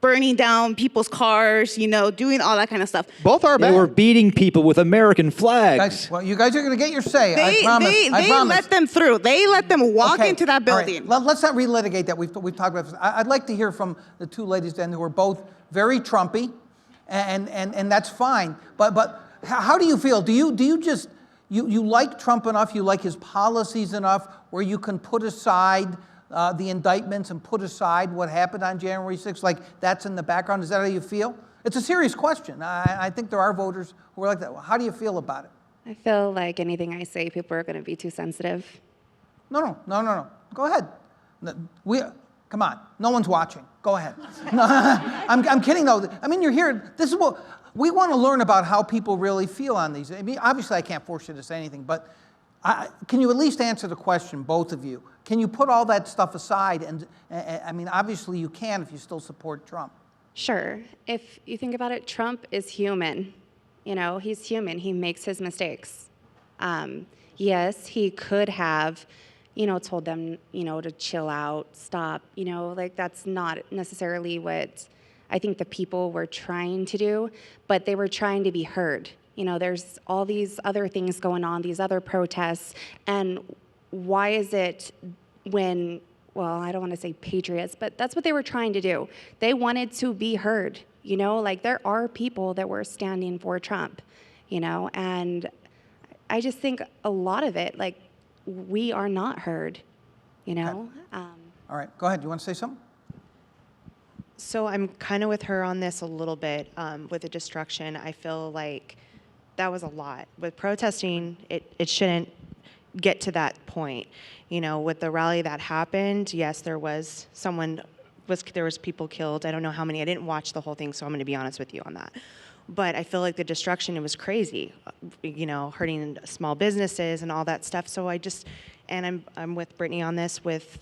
burning down people's cars, doing all that kind of stuff. Both are They bad. were beating people with American flags. Guys, well, you guys are going to get your say. They, I promise. they, I they promise. let them through. They let them walk Okay, into that all right. building. Let's not relitigate that. We've talked about this. I'd like to hear from the two ladies then who are both very Trumpy, and that's fine. But how do you feel? Do you just you like Trump enough? You like his policies enough where you can put aside the indictments and put aside what happened on January 6th? Like that's in the background. Is that how you feel? It's a serious question. I think there are voters who are like that. How do you feel about it? I feel like anything I say, people are going to be too sensitive. No. Go ahead. Come on. No one's watching. Go ahead. No, I'm kidding though. I mean, you're here. This is what we want to learn about how people really feel on these. I mean, obviously, I can't force you to say anything, but can you at least answer the question, both of you? Can you put all that stuff aside? And I mean, obviously, you can if you still support Trump. Sure. If you think about it, Trump is human. He's human. He makes his mistakes. Yes, he could have, told them, to chill out, stop, that's not necessarily what I think the people were trying to do, but they were trying to be heard. There's all these other things going on, these other protests, and why is it when, well, I don't want to say patriots, but that's what they were trying to do. They wanted to be heard, there are people that were standing for Trump, and I just think a lot of it, we are not heard, Okay. All right, go ahead. You want to say something? So I'm kind of with her on this a little bit with the destruction. I feel like that was a lot. With protesting, it shouldn't get to that point. With the rally that happened, yes, there was people killed. I don't know how many. I didn't watch the whole thing, so I'm going to be honest with you on that. But I feel like the destruction, it was crazy, hurting small businesses and all that stuff. So I'm with Brittany on this with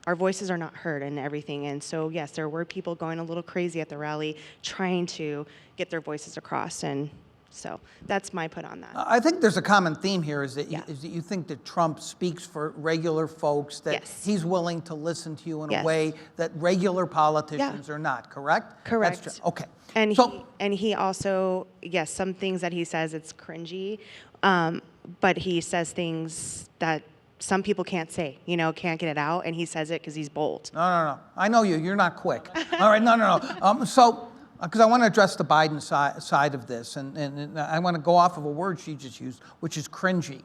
our voices are not heard and everything. And so, yes, there were people going a little crazy at the rally trying to get their voices across. And so that's my put on that. I think there's a common theme here is that, Yeah. you think that Trump speaks for regular folks, that Yes. he's willing to listen to you in a Yes. way that regular politicians are not, correct? Correct. That's true. Okay. And So- he also, yes, some things that he says, it's cringy, but he says things that some people can't say, can't get it out, and he says it because he's bold. No. I know you. You're not quick. All right, no. So, because I want to address the Biden side of this, and I want to go off of a word she just used, which is cringy.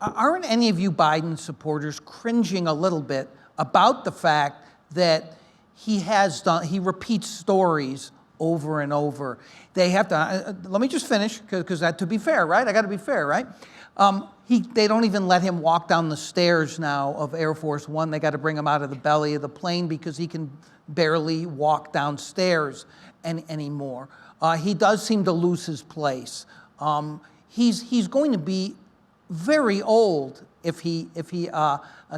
Aren't any of you Biden supporters cringing a little bit about the fact that he repeats stories over and over? They have to, let me just finish, because to be fair, right? I got to be fair, right? They don't even let him walk down the stairs now of Air Force One. They got to bring him out of the belly of the plane because he can barely walk downstairs anymore. He does seem to lose his place. He's going to be very old if he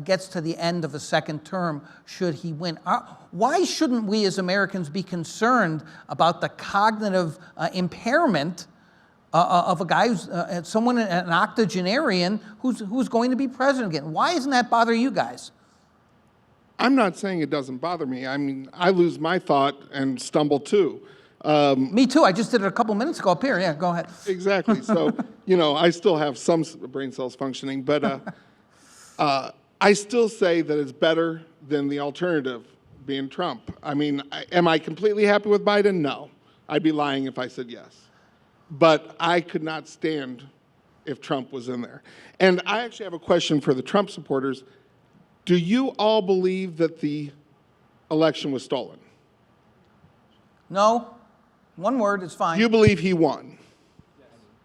gets to the end of a second term, should he win. Why shouldn't we as Americans be concerned about the cognitive impairment of a guy who's an octogenarian who's going to be president again? Why doesn't that bother you guys? I'm not saying it doesn't bother me. I mean, I lose my thought and stumble too. Me too. I just did it a couple minutes ago up here. Yeah, go ahead. Exactly. So, I still have some brain cells functioning, but I still say that it's better than the alternative, being Trump. I mean, am I completely happy with Biden? No. I'd be lying if I said yes. But I could not stand if Trump was in there. And I actually have a question for the Trump supporters. Do you all believe that the election was stolen? No. One word is fine. You believe he won?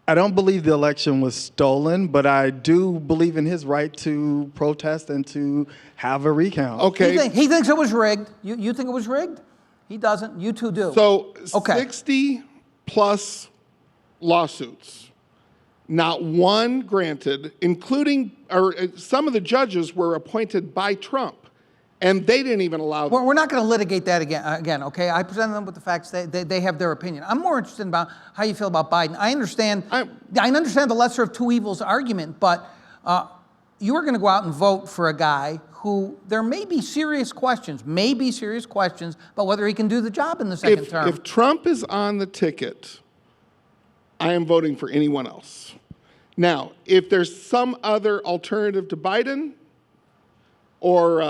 I don't believe the election was stolen, but I do believe in his right to protest and to have a recount. Okay. He thinks it was rigged. You think it was rigged? He doesn't. You two do. So Okay. 60 plus lawsuits, not one granted, including, or some of the judges were appointed by Trump, and they didn't even allow them. We're not going to litigate that again, okay? I presented them with the facts. They have their opinion. I'm more interested about how you feel about Biden. I understand the lesser of two evils argument, but you are going to go out and vote for a guy who there may be serious questions about whether he can do the job in the second term. If Trump is on the ticket, I am voting for anyone else. Now, if there's some other alternative to Biden, or,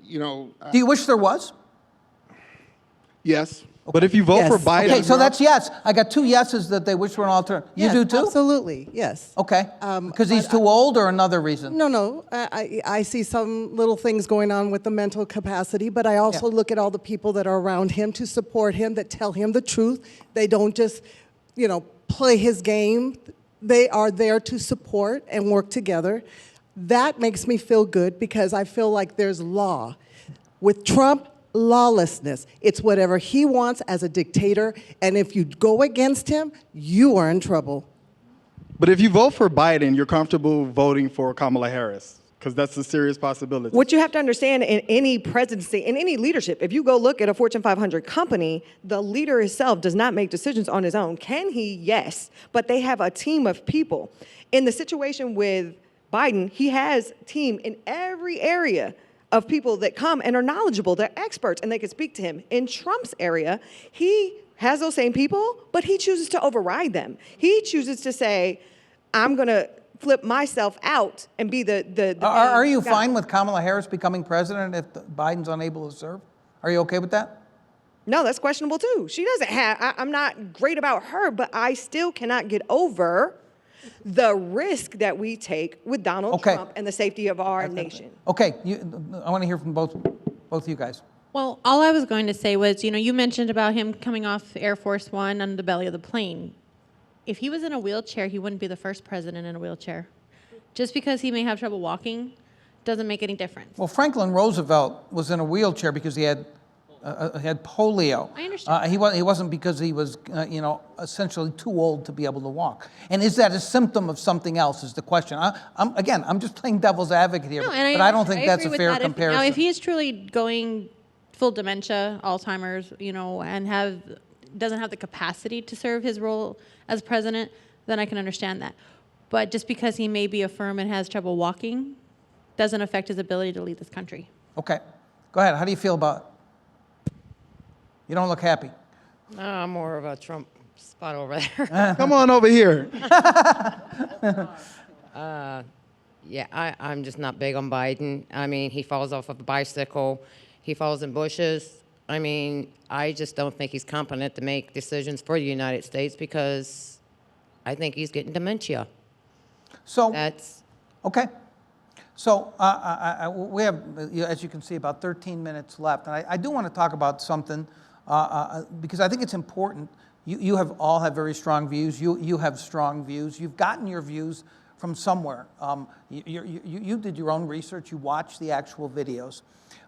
Do you wish there was? yes. But if you vote for Yes. Biden, Okay, so that's yes. I got 2 yeses that they wish for an alternative. You Yes, do too? Absolutely, yes. Okay. Because he's too old or another reason? No. I see some little things going on with the mental capacity, but I also look at all the people that are around him to support him, that tell him the truth. They don't just, play his game. They are there to support and work together. That makes me feel good because I feel like there's law. With Trump, lawlessness. It's whatever he wants as a dictator, and if you go against him, you are in trouble. but if you vote for Biden, you're comfortable voting for Kamala Harris, because that's a serious possibility. What you have to understand in any presidency, in any leadership, if you go look at a Fortune 500 company, the leader himself does not make decisions on his own. Can he? Yes. But they have a team of people. In the situation with Biden, he has a team in every area of people that come and are knowledgeable, they're experts, and they can speak to him. In Trump's area, he has those same people, but he chooses to override them. He chooses to say, I'm going to flip myself out and be the Are you main guy. fine with Kamala Harris becoming president if Biden's unable to serve? Are you okay with that? No, that's questionable too. She doesn't have, I'm not great about her, but I still cannot get over the risk that we take with Donald Okay. Trump and the safety of our nation. Okay, I want to hear from both of you guys. Well, all I was going to say was, you mentioned about him coming off Air Force One on the belly of the plane. If he was in a wheelchair, he wouldn't be the first president in a wheelchair. Just because he may have trouble walking doesn't make any difference. Well, Franklin Roosevelt was in a wheelchair because he had polio. I understand. He wasn't because he was, essentially too old to be able to walk. And is that a symptom of something else? Is the question. I'm just playing devil's advocate here, No, but and I don't think that's agree a with fair that. comparison. If he is truly going full dementia, Alzheimer's, and doesn't have the capacity to serve his role as president, then I can understand that. But just because he may be infirm and has trouble walking doesn't affect his ability to lead this country. Okay, go ahead. How do you feel about it? You don't look happy. No, I'm more of a Trump spot over there. Come on over here. Yeah, I'm just not big on Biden. I mean, he falls off of a bicycle. He falls in bushes. I mean, I just don't think he's competent to make decisions for the United States because I think he's getting dementia. So, That's okay. So we have, as you can see, about 13 minutes left. And I do want to talk about something because I think it's important. You all have very strong views. You have strong views. You've gotten your views from somewhere. You did your own research. You watched the actual videos.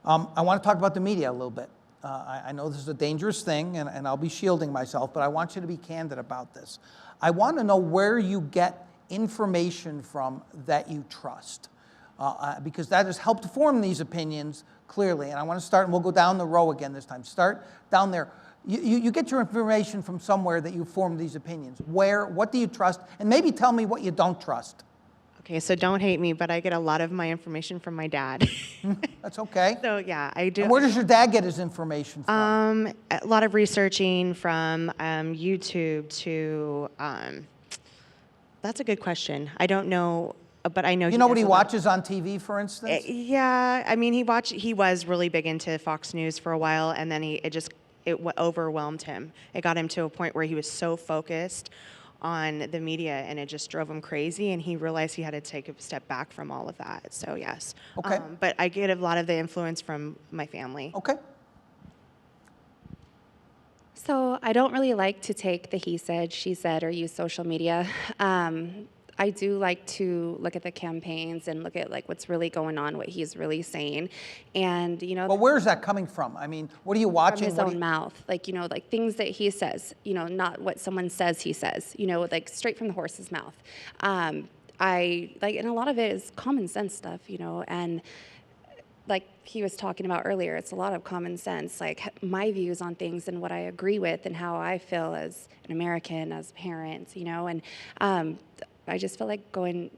I want to talk about the media a little bit. I know this is a dangerous thing, and I'll be shielding myself, but I want you to be candid about this. I want to know where you get information from that you trust. Because that has helped form these opinions clearly. And I want to start, and we'll go down the row again this time. Start down there. You get your information from somewhere that you form these opinions. Where, what do you trust? And maybe tell me what you don't trust. Okay, so don't hate me, but I get a lot of my information from my dad. That's okay. So yeah, I do. And where does your dad get his information from? A lot of researching from YouTube to, that's a good question. I don't know, but I know You know what does he a lot. watches on TV, for instance? Yeah, I mean, he was really big into Fox News for a while, and then it overwhelmed him. It got him to a point where he was so focused on the media, and it just drove him crazy, and he realized he had to take a step back from all of that. So yes. Okay. But I get a lot of the influence from my family. Okay. So I don't really like to take the he said, she said, or use social media. I do like to look at the campaigns and look at like what's really going on, what he's really saying, and Well, where is that coming from? I mean, what are you from watching? his What are own you- mouth, like things that he says, not what someone says he says, like straight from the horse's mouth. And a lot of it is common sense stuff, and like he was talking about earlier, it's a lot of common sense, like my views on things and what I agree with and how I feel as an American, as parents, and I just feel like going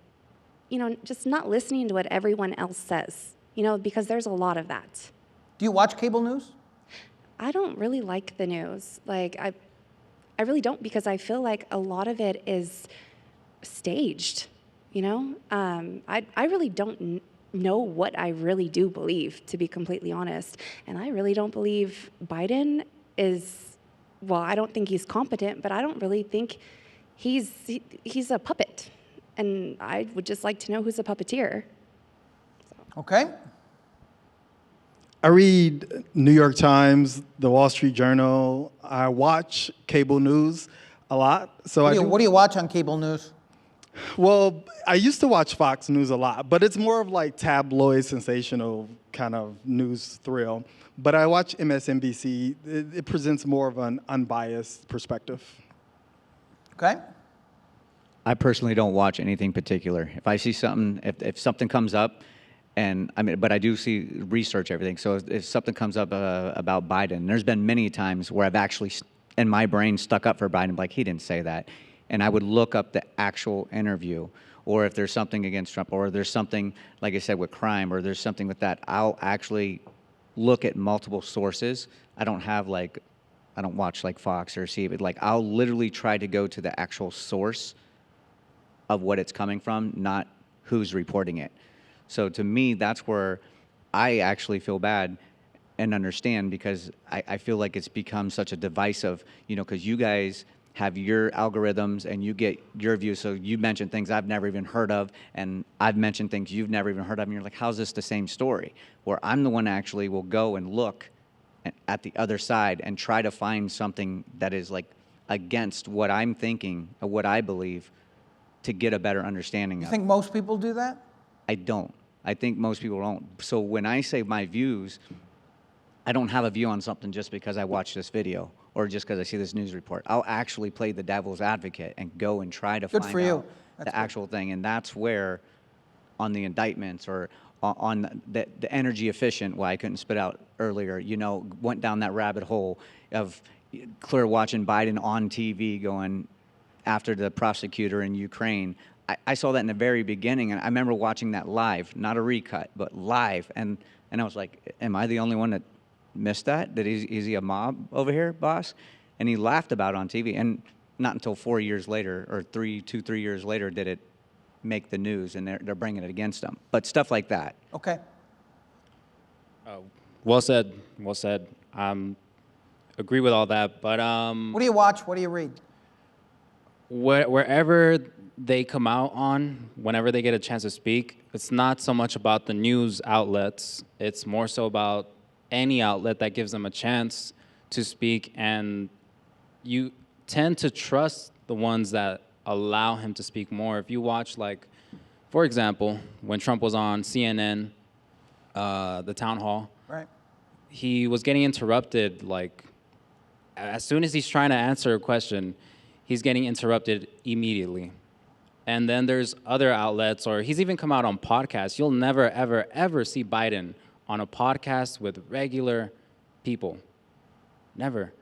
just not listening to what everyone else says, because there's a lot of that. Do you watch cable news? I don't really like the news. Like, I really don't, because I feel like a lot of it is staged, I really don't know what I really do believe, to be completely honest. And I really don't believe Biden is, well, I don't think he's competent, but I don't really think he's a puppet. And I would just like to know who's a puppeteer. Okay. I read New York Times, the Wall Street Journal. I watch cable news a lot. So What do you watch on cable news? Well, I used to watch Fox News a lot, but it's more of like tabloid, sensational kind of news thrill. But I watch MSNBC. It presents more of an unbiased perspective. Okay. I personally don't watch anything particular. If I see something, if something comes up, but I do see research everything. So if something comes up about Biden, there's been many times where I've actually, in my brain, stuck up for Biden, like he didn't say that. And I would look up the actual interview, or if there's something against Trump, or there's something, like I said, with crime, or there's something with that, I'll actually look at multiple sources. I don't watch like Fox or see, but like I'll literally try to go to the actual source of what it's coming from, not who's reporting it. So to me, that's where I actually feel bad and understand, because I feel like it's become such a divisive, because you guys have your algorithms and you get your views. So you mention things I've never even heard of, and I've mentioned things you've never even heard of, and you're like, how's this the same story? Where I'm the one actually will go and look at the other side and try to find something that is like against what I'm thinking or what I believe, to get a better understanding You of think most people do that? I don't. I think most people don't. So when I say my views, I don't have a view on something just because I watched this video or just because I see this news report. I'll actually play the devil's advocate and go and try to Good find for you. out That's the good. actual thing. And that's where, on the indictments or on the energy efficient, why I couldn't spit out earlier, went down that rabbit hole of clear watching Biden on TV going after the prosecutor in Ukraine. I saw that in the very beginning, and I remember watching that live, not a recut, but live. And I was like, am I the only one that missed that? Is he a mob over here, boss? And he laughed about it on TV. And not until 4 years later, or 3 years later, did it make the news, and they're bringing it against him. But stuff like that. Okay. Well said. Agree with all that. But What do you watch? What do you read? wherever they come out on, whenever they get a chance to speak, it's not so much about the news outlets. It's more so about any outlet that gives them a chance to speak. And you tend to trust the ones that allow him to speak more. If you watch, like, for example, when Trump was on CNN, the town hall, Right. he was getting interrupted, like, as soon as he's trying to answer a question, he's getting interrupted immediately. And then there's other outlets, or he's even come out on podcasts. You'll never, ever, ever see Biden on a podcast with regular people. Never.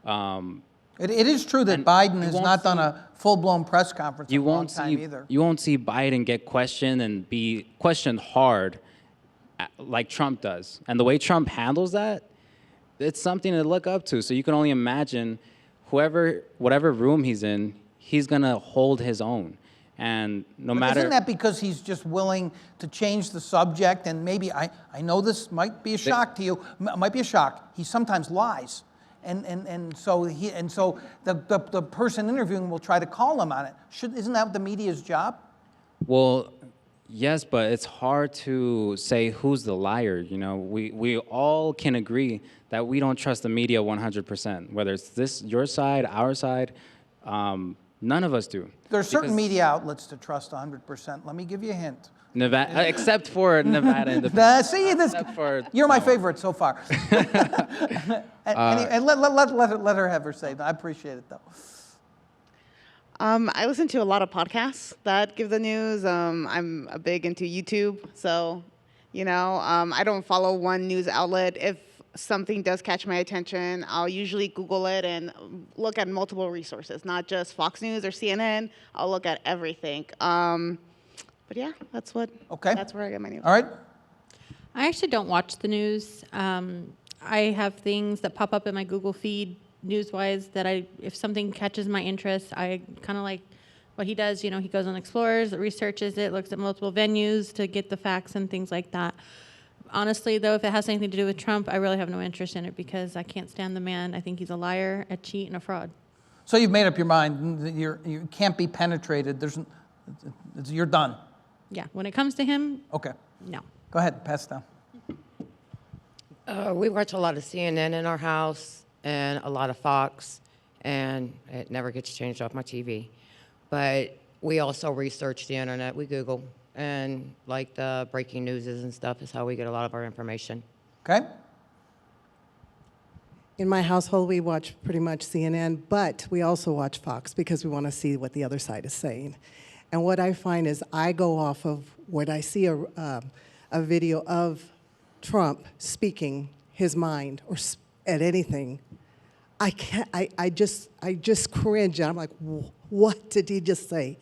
It is true that And Biden you has won't not done see- a full-blown press conference You in a long won't time see either. you won't see Biden get questioned and be questioned hard like Trump does. And the way Trump handles that, it's something to look up to. So you can only imagine whatever room he's in, he's gonna hold his own. And no But matter isn't that because he's just willing to change the subject? And maybe, I know this might be a shock to you, might be a shock. He sometimes lies. And so the person interviewing will try to call him on it. Isn't that the media's job? Well, yes, but it's hard to say who's the liar. We all can agree that we don't trust the media 100%. Whether it's your side, our side, none of us do. There are certain Because media outlets to trust 100%. Let me give you a hint. Nevada, except for Nevada Independent. See, you're my favorite so far. and let her have her say. I appreciate it, though. I listen to a lot of podcasts that give the news. I'm a big into YouTube, so I don't follow one news outlet. If something does catch my attention, I'll usually Google it and look at multiple resources, not just Fox News or CNN. I'll look at everything. But yeah, that's what. Okay. That's where I get my news. All right. I actually don't watch the news. I have things that pop up in my Google feed news-wise that if something catches my interest, I kind of like what he does. You know, he goes on Explorers, researches it, looks at multiple venues to get the facts and things like that. Honestly, though, if it has anything to do with Trump, I really have no interest in it because I can't stand the man. I think he's a liar, a cheat, and a fraud. So you've made up your mind that you can't be penetrated. You're done. Yeah, when it comes to him, Okay. no. Go ahead, pass it down. We watch a lot of CNN in our house and a lot of Fox, and it never gets changed off my TV. But we also research the internet. We Google, and like the breaking news and stuff is how we get a lot of our information. Okay. In my household, we watch pretty much CNN, but we also watch Fox because we want to see what the other side is saying. And what I find is I go off of when I see a video of Trump speaking his mind or at anything, I can't. I just cringe. And I'm like, what did he just say?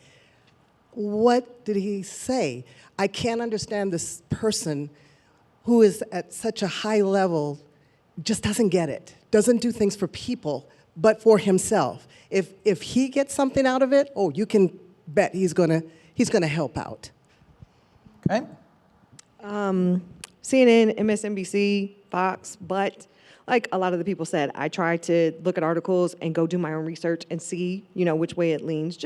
What did he say? I can't understand this person who is at such a high level, just doesn't get it, doesn't do things for people, but for himself. If he gets something out of it, oh, you can bet he's gonna help out. Okay. CNN, MSNBC, Fox, but like a lot of the people said, I try to look at articles and go do my own research and see, which way it leans,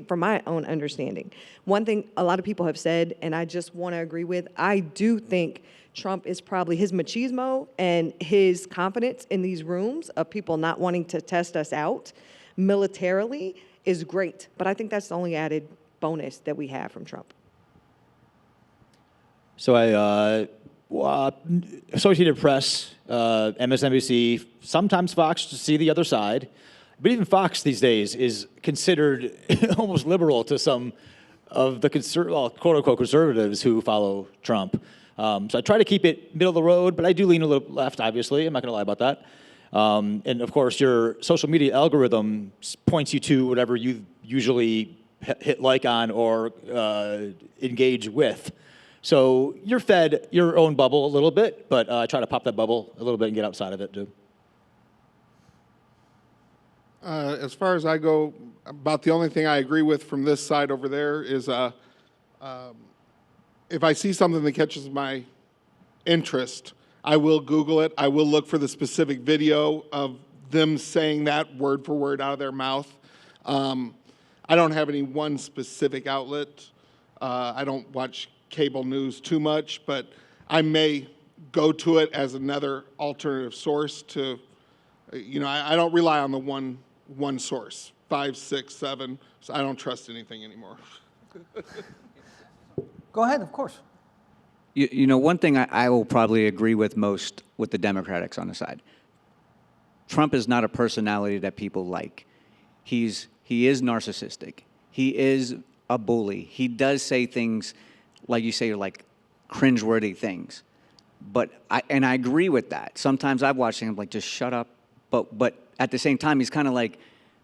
for my own understanding. One thing a lot of people have said, and I just want to agree with, I do think Trump is probably his machismo and his confidence in these rooms of people not wanting to test us out militarily is great. But I think that's the only added bonus that we have from Trump. So Associated Press, MSNBC, sometimes Fox to see the other side. But even Fox these days is considered almost liberal to some of the quote-unquote conservatives who follow Trump. So I try to keep it middle of the road, but I do lean a little left, obviously. I'm not going to lie about that. And of course, your social media algorithm points you to whatever you usually hit like on or engage with. So you're fed your own bubble a little bit, but I try to pop that bubble a little bit and get outside of it too. As far as I go, about the only thing I agree with from this side over there is if I see something that catches my interest, I will Google it. I will look for the specific video of them saying that word for word out of their mouth. I don't have any one specific outlet. I don't watch cable news too much, but I may go to it as another alternative source to, I don't rely on the one source, 5, 6, 7, so I don't trust anything anymore. Go ahead, of course. One thing I will probably agree with most with the Democrats on the side. Trump is not a personality that people like. He is narcissistic. He is a bully. He does say things, like you say, like cringeworthy things. But I agree with that. Sometimes I've watched him like, just shut up. But at the same time, he's kind of like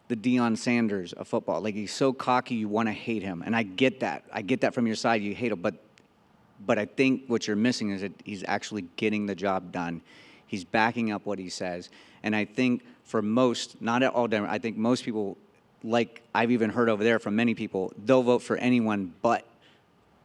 the Deion Sanders of football. Like, he's so cocky, you want to hate him. And I get that. I get that from your side. You hate him. But I think what you're missing is that he's actually getting the job done. He's backing up what he says. And I think for most, not at all Democrats, I think most people, like I've even heard over there from many people, they'll vote for anyone but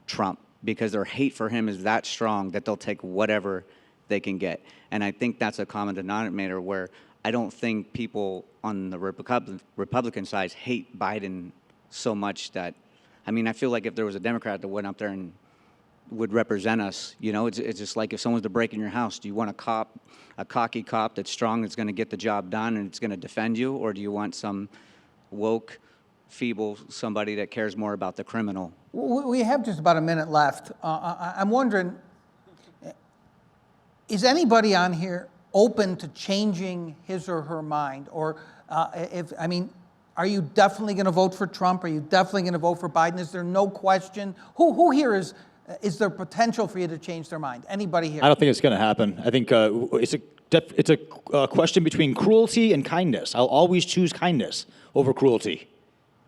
Trump because their hate for him is that strong that they'll take whatever they can get. And I think that's a common denominator where I don't think people on the Republican side hate Biden so much that, I feel like if there was a Democrat that went up there and would represent us, it's just like if someone's to break in your house, do you want a cocky cop that's strong, that's going to get the job done and it's going to defend you, or do you want some woke, feeble somebody that cares more about the criminal? We have just about a minute left. I'm wondering, is anybody on here open to changing his or her mind? Or are you definitely going to vote for Trump? Are you definitely going to vote for Biden? Is there no question? Who here is there potential for you to change their mind? Anybody here? I don't think it's going to happen. I think it's a question between cruelty and kindness. I'll always choose kindness over cruelty.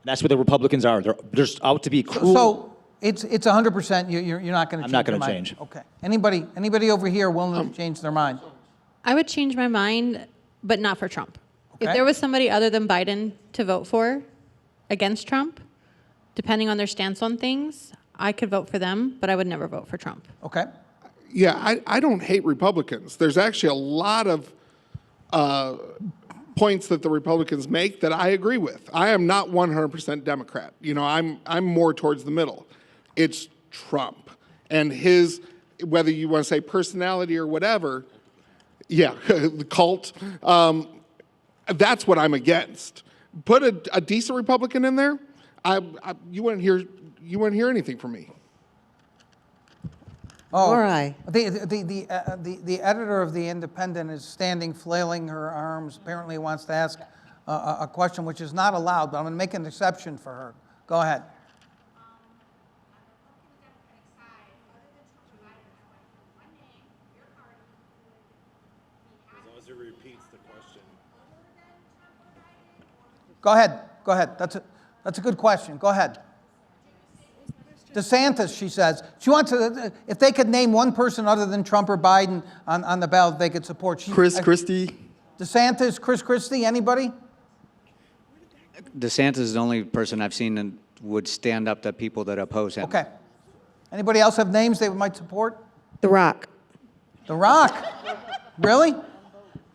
And that's what the Republicans are. They're just out to be cruel. So It's 100%, you're not going to change I'm not your gonna mind? change. Okay. Anybody over here willing to change their mind? I would change my mind, but not for Trump. If Okay. there was somebody other than Biden to vote for against Trump, depending on their stance on things, I could vote for them, but I would never vote for Trump. Okay. Yeah, I don't hate Republicans. There's actually a lot of points that the Republicans make that I agree with. I am not 100% Democrat. You know, I'm more towards the middle. It's Trump and his, whether you want to say personality or whatever, yeah, the cult. That's what I'm against. Put a decent Republican in there, you wouldn't hear anything from me. Oh, Or I. The editor of The Independent is standing, flailing her arms, apparently wants to ask a question which is not allowed, but I'm going to make an exception for her. Go ahead. Go ahead. That's a good question. Go ahead. DeSantis, she says. She wants to, if they could name one person other than Trump or Biden on the ballot they could support. Chris Christie. DeSantis, Chris Christie, anybody? DeSantis is the only person I've seen that would stand up to people that oppose him. Okay. Anybody else have names they might support? The Rock. The Rock. Really?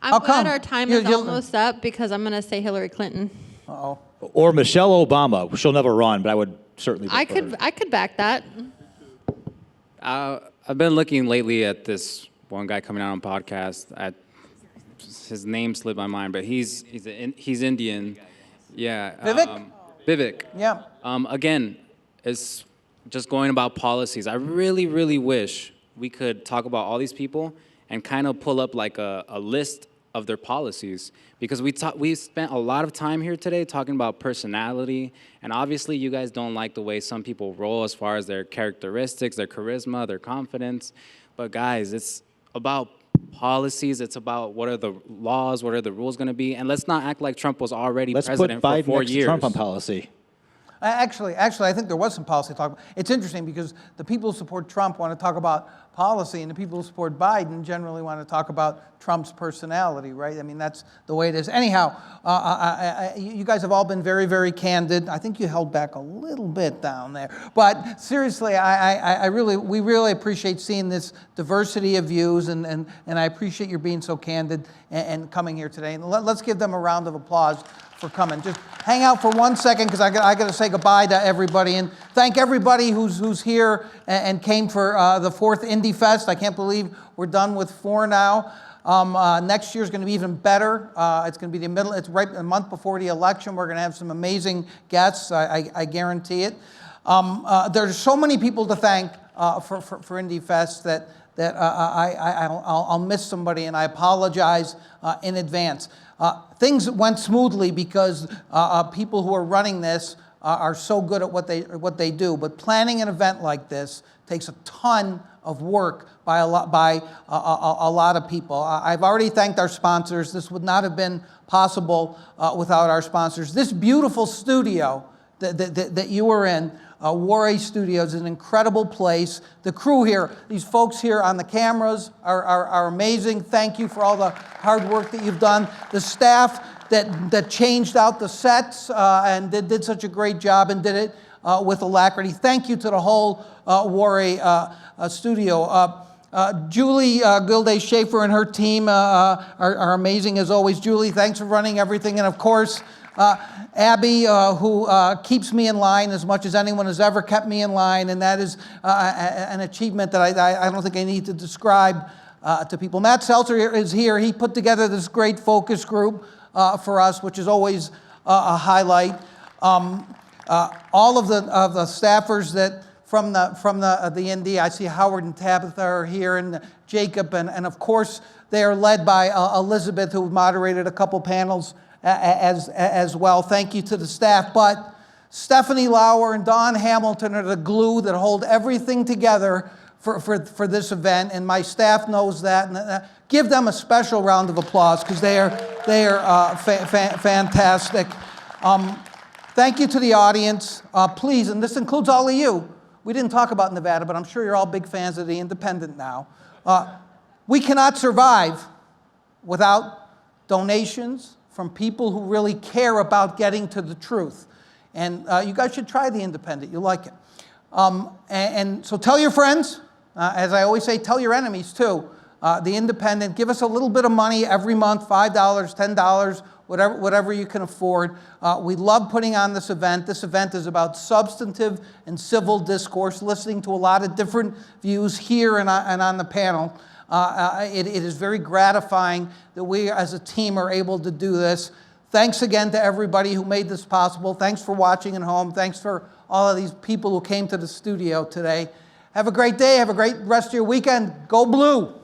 I'm How glad come? our time You- is you- almost up because I'm going to say Hillary Clinton. Uh-oh. Or Michelle Obama. She'll never run, but I would certainly vote for her. I could back that. I've been looking lately at this one guy coming out on podcast. His name slipped my mind, but he's Indian. Yeah. Vivek? Vivek. Yeah. Again, it's just going about policies. I really, really wish we could talk about all these people and kind of pull up like a list of their policies, because we spent a lot of time here today talking about personality, and obviously you guys don't like the way some people roll as far as their characteristics, their charisma, their confidence. But guys, it's about policies. It's about what are the laws, what are the rules going to be, and let's not act like Trump was already Let's put president for Biden 4 next to years. Trump on policy. Actually, I think there was some policy talk. It's interesting because the people who support Trump want to talk about policy, and the people who support Biden generally want to talk about Trump's personality, right? I mean, that's the way it is. Anyhow, you guys have all been very, very candid. I think you held back a little bit down there. But seriously, we really appreciate seeing this diversity of views, and I appreciate your being so candid and coming here today. And let's give them a round of applause for coming. Just hang out for 1 second because I got to say goodbye to everybody and thank everybody who's here and came for the 4th Indie Fest. I can't believe we're done with 4 now. Next year is going to be even better. It's going to be it's right a month before the election. We're going to have some amazing guests. I guarantee it. There's so many people to thank for Indie Fest that I'll miss somebody, and I apologize in advance. Things went smoothly because people who are running this are so good at what they do. But planning an event like this takes a ton of work by a lot of people. I've already thanked our sponsors. This would not have been possible without our sponsors. This beautiful studio that you were in, Warray Studios, is an incredible place. The crew here, these folks here on the cameras are amazing. Thank you for all the hard work that you've done. The staff that changed out the sets and did such a great job and did it with alacrity. Thank you to the whole Warray studio. Julie Gilday Schaefer and her team are amazing as always. Julie, thanks for running everything. And of course, Abby, who keeps me in line as much as anyone has ever kept me in line, and that is an achievement that I don't think I need to describe to people. Matt Seltzer is here. He put together this great focus group for us, which is always a highlight. All of the staffers that from the ND, I see Howard and Tabitha are here, and Jacob, and of course they are led by Elizabeth, who moderated a couple panels as well. Thank you to the staff. But Stephanie Lauer and Don Hamilton are the glue that hold everything together for this event, and my staff knows that. And give them a special round of applause because they are fantastic. Thank you to the audience. Please, and this includes all of you, we didn't talk about Nevada, but I'm sure you're all big fans of The Independent now. We cannot survive without donations from people who really care about getting to the truth. And you guys should try The Independent. You'll like it. And so tell your friends. As I always say, tell your enemies too. The Independent, give us a little bit of money every month, $5, $10, whatever you can afford. We love putting on this event. This event is about substantive and civil discourse, listening to a lot of different views here and on the panel. It is very gratifying that we as a team are able to do this. Thanks again to everybody who made this possible. Thanks for watching at home. Thanks for all of these people who came to the studio today. Have a great day. Have a great rest of your weekend. Go Blue.